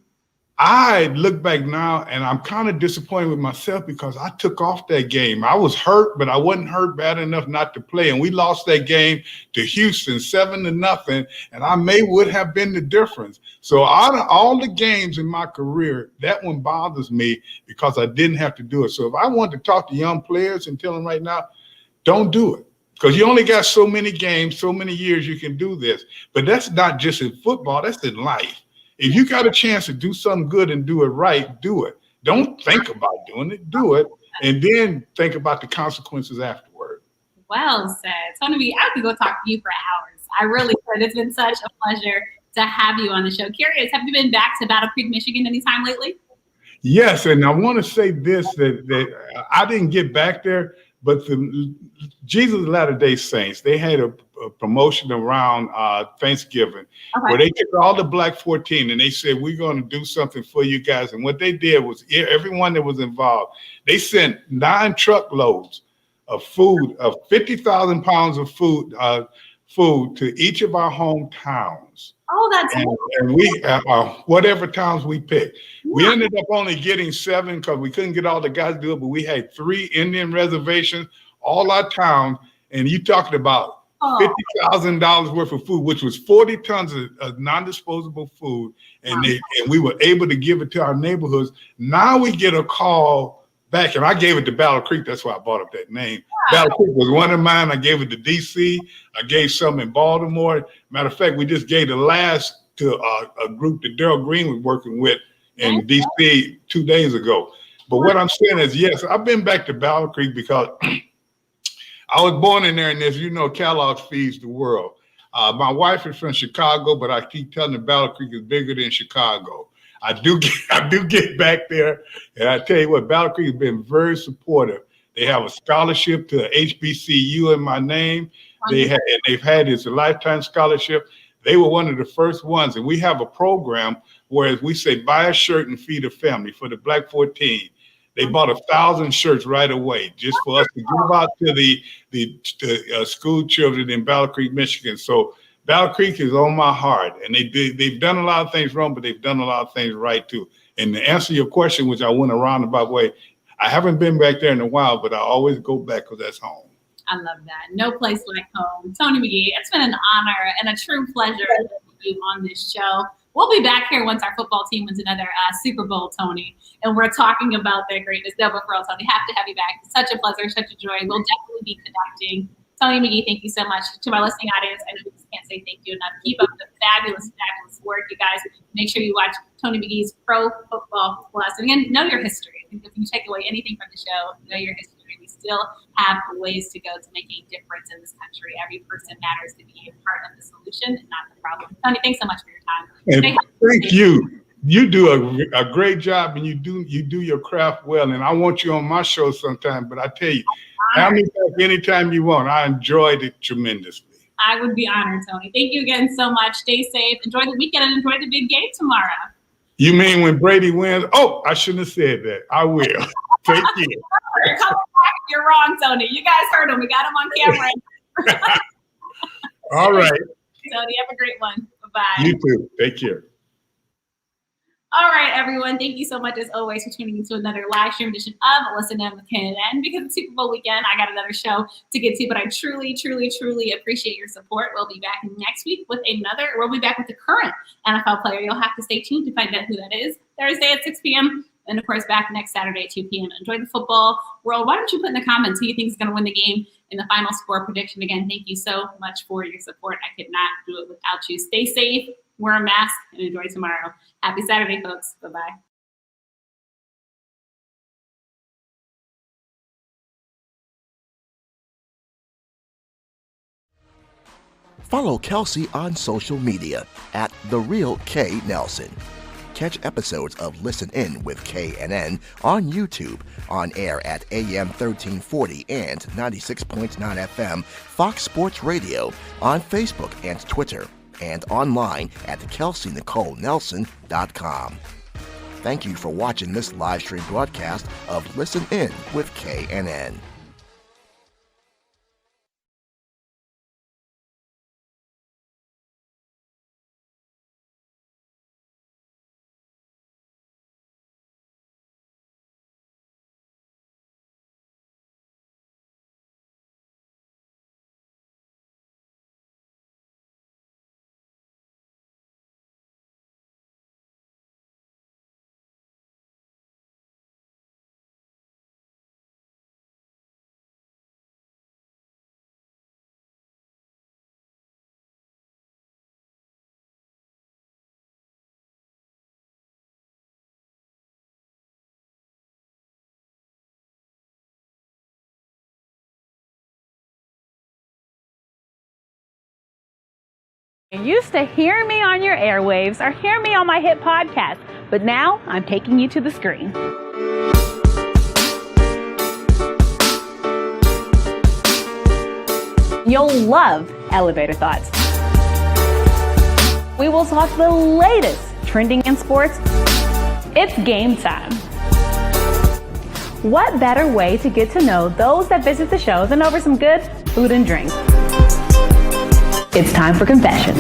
I look back now and I'm kind of disappointed with myself because I took off that game. I was hurt, but I wasn't hurt bad enough not to play. And we lost that game to Houston 7-0, and would have been the difference. So out of all the games in my career, that one bothers me because I didn't have to do it. So if I want to talk to young players and tell them right now, don't do it. Because you only got so many games, so many years you can do this. But that's not just in football, that's in life. If you got a chance to do something good and do it right, do it. Don't think about doing it, do it, and then think about the consequences afterward. Well said. Tony, I could go talk to you for hours. I really could. It's been such a pleasure to have you on the show. Curious, have you been back to Battle Creek, Michigan anytime lately? Yes, and I want to say this, that I didn't get back there, but the Jesus Latter-day Saints, they had a promotion around Thanksgiving, where they took all the Black 14 and they said, we're going to do something for you guys. And what they did was, everyone that was involved, they sent 9 truckloads of food, of 50,000 pounds of food to each of our hometowns. Oh, that's and we whatever towns we picked. Yeah. We ended up only getting 7 because we couldn't get all the guys to do it, but we had 3 Indian reservations, all our towns, and you talking about $50,000 worth of food, which was 40 tons of non-disposable food, and we were able to give it to our neighborhoods. Now we get a call back, and I gave it to Battle Creek. That's why I brought up that name. Yeah. Battle Creek was one of mine. I gave it to DC. I gave some in Baltimore. Matter of fact, we just gave the last to a group that Daryl Green was working with in DC 2 days ago. But what I'm saying is, yes, I've been back to Battle Creek because I was born in there, and as you know, Kellogg's feeds the world. My wife is from Chicago, but I keep telling her Battle Creek is bigger than Chicago. I do get back there, and I tell you what, Battle Creek has been very supportive. They have a scholarship to HBCU in my name. They've had it's a lifetime scholarship. They were one of the first ones, and we have a program where we say buy a shirt and feed a family for the Black 14. They bought 1,000 shirts right away just for us to give out to the school children in Battle Creek, Michigan. So Battle Creek is on my heart, and they've done a lot of things wrong, but they've done a lot of things right too. And to answer your question, which I went a roundabout way, I haven't been back there in a while, but I always go back because that's home. I love that. No place like home. Tony McGee, it's been an honor and a true pleasure to have you on this show. we'll be back here once our football team wins another Super Bowl, Tony, and we're talking about their greatness. No, but for real, Tony, have to have you back. It's such a pleasure, such a joy. We'll definitely be conducting. Tony McGee, thank you so much. To our listening audience, I know we just can't say thank you enough. Keep up the fabulous, fabulous work, you guys. Make sure you watch Tony McGee's Pro Football Plus. And again, know your history. I think if you take away anything from the show, know your history. We still have ways to go to make a difference in this country. Every person matters to be a part of the solution and not the problem. Tony, thanks so much for your time. Thank you. You do a great job, and you do your craft well. And I want you on my show sometime. But I tell you, have me back anytime you want. I enjoyed it tremendously. I would be honored, Tony. Thank you again so much. Stay safe. Enjoy the weekend and enjoy the big game tomorrow. You mean when Brady wins? Oh, I shouldn't have said that. I will. Take care. Come back if you're wrong, Tony. You guys heard him. We got him on camera. All right. Tony, have a great one. Bye-bye. You too. Take care. All right, everyone. Thank you so much, as always, for tuning into another live stream edition of Listen In with KNN. Because it's Super Bowl weekend, I got another show to get to, but I truly, truly, truly appreciate your support. We'll be back next week with we'll be back with the current NFL player. You'll have to stay tuned to find out who that is. Thursday at 6 p.m. And, of course, back next Saturday at 2 p.m. Enjoy the football world. Why don't you put in the comments who you think is going to win the game in the final score prediction? Again, thank you so much for your support. I could not do it without you. Stay safe, wear a mask, and enjoy tomorrow. Happy Saturday, folks. Bye-bye. Follow Kelsey on social media at The Real K Nelson. Catch episodes of Listen In with KNN on YouTube, on air at AM 1340 and 96.9 FM, Fox Sports Radio, on Facebook and Twitter, and online at KelseyNicoleNelson.com. Thank you for watching this live stream broadcast of Listen In with KNN. You used to hear me on your airwaves or hear me on my hit podcast, but now I'm taking you to the screen. You'll love Elevator Thoughts. We will talk the latest trending in sports. It's game time. What better way to get to know those that visit the show than over some good food and drink? It's time for confessions.